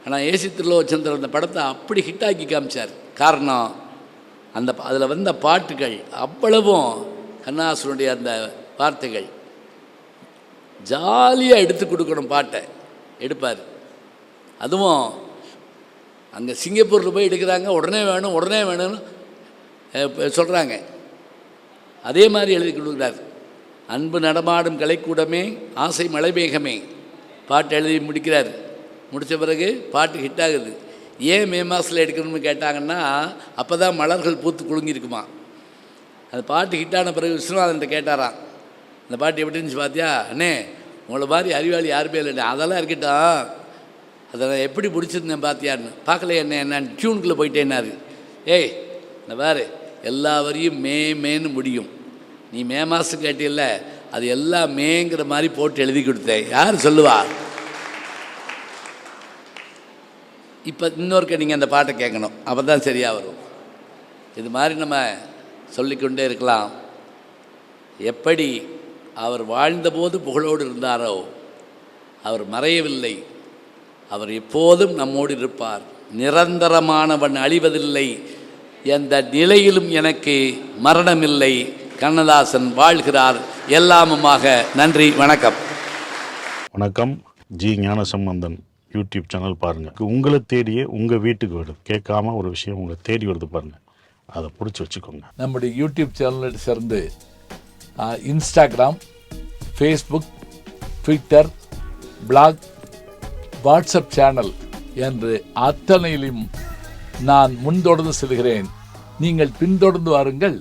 ஆனால் ஏசி திருலோச்சந்தர் அந்த படத்தை அப்படி ஹிட்டாக்கி காமிச்சார். காரணம், அந்த அதில் வந்த பாட்டுகள் அவ்வளவும் கண்ணதாசனுடைய அந்த வார்த்தைகள். ஜாலியாக எடுத்து கொடுக்கணும் பாட்டை, எடுப்பார். அதுவும் அங்கே சிங்கப்பூரில் போய் எடுக்கிறாங்க, உடனே வேணும் உடனே வேணும்னு சொல்கிறாங்க. அதே மாதிரி எழுதி கொடுக்குறார். அன்பு நடமாடும் கலைக்கூடமே, ஆசை மலைமேகமே பாட்டு எழுதி முடிக்கிறார். முடித்த பிறகு பாட்டு ஹிட் ஆகுது. ஏன் மே மாதத்தில் எடுக்கணும்னு கேட்டாங்கன்னா, அப்போ தான் மலர்கள் பூத்து குலுங்கியிருக்குமா. அந்த பாட்டு ஹிட்டான பிறகு விஸ்வநாதன்கிட்ட கேட்டாராம், இந்த பாட்டு எப்படி இருந்துச்சு பார்த்தியா? அண்ணே, உங்களை மாதிரி அறிவாளி யாருமே இல்லைண்ணே. அதெல்லாம் இருக்கட்டும், அதை நான் எப்படி பிடிச்சிருந்தேன் பார்த்தியான்னு. பார்க்கல என்ன, நான் டியூனுக்குள்ளே போயிட்டேன்னாரு. ஏய், இந்த பாரு, எல்லா வரையும் மேன்னு முடியும், நீ மே மாதம் கேட்டில்ல, அது எல்லாம் மேங்கிற மாதிரி போட்டு எழுதி கொடுத்தேன். யார் சொல்லுவா? இப்போ இன்னொருக்க நீங்கள் அந்த பாட்டை கேட்கணும், அப்போ தான் சரியாக வரும். இது மாதிரி நம்ம சொல்லிக்கொண்டே இருக்கலாம். எப்படி அவர் வாழ்ந்தபோது புகழோடு இருந்தாரோ, அவர் மறையவில்லை, அவர் எப்போதும் நம்மோடு இருப்பார். நிரந்தரமானவன் அழிவதில்லை, எந்த நிலையிலும் எனக்கு மரணமில்லை, கண்ணதாசன் வாழ்கிறார், எல்லாமுமாக. நன்றி, வணக்கம். வணக்கம். ஜி ஞானசம்பந்தன் யூடியூப் சேனல் பாருங்கள். உங்களை தேடியே உங்கள் வீட்டுக்கு வருது. கேட்காம ஒரு விஷயம் உங்களை தேடி வருது பாருங்கள், அதை பிடிச்சி வச்சுக்கோங்க. நம்முடைய யூடியூப் சேனலை சேர்ந்து Instagram, Facebook, Twitter, blog, WhatsApp channel என்று அத்தனையிலும் நான் முன்தொடர்ந்து செல்கிறேன். நீங்கள் பின்தொடர்ந்து வாருங்கள்.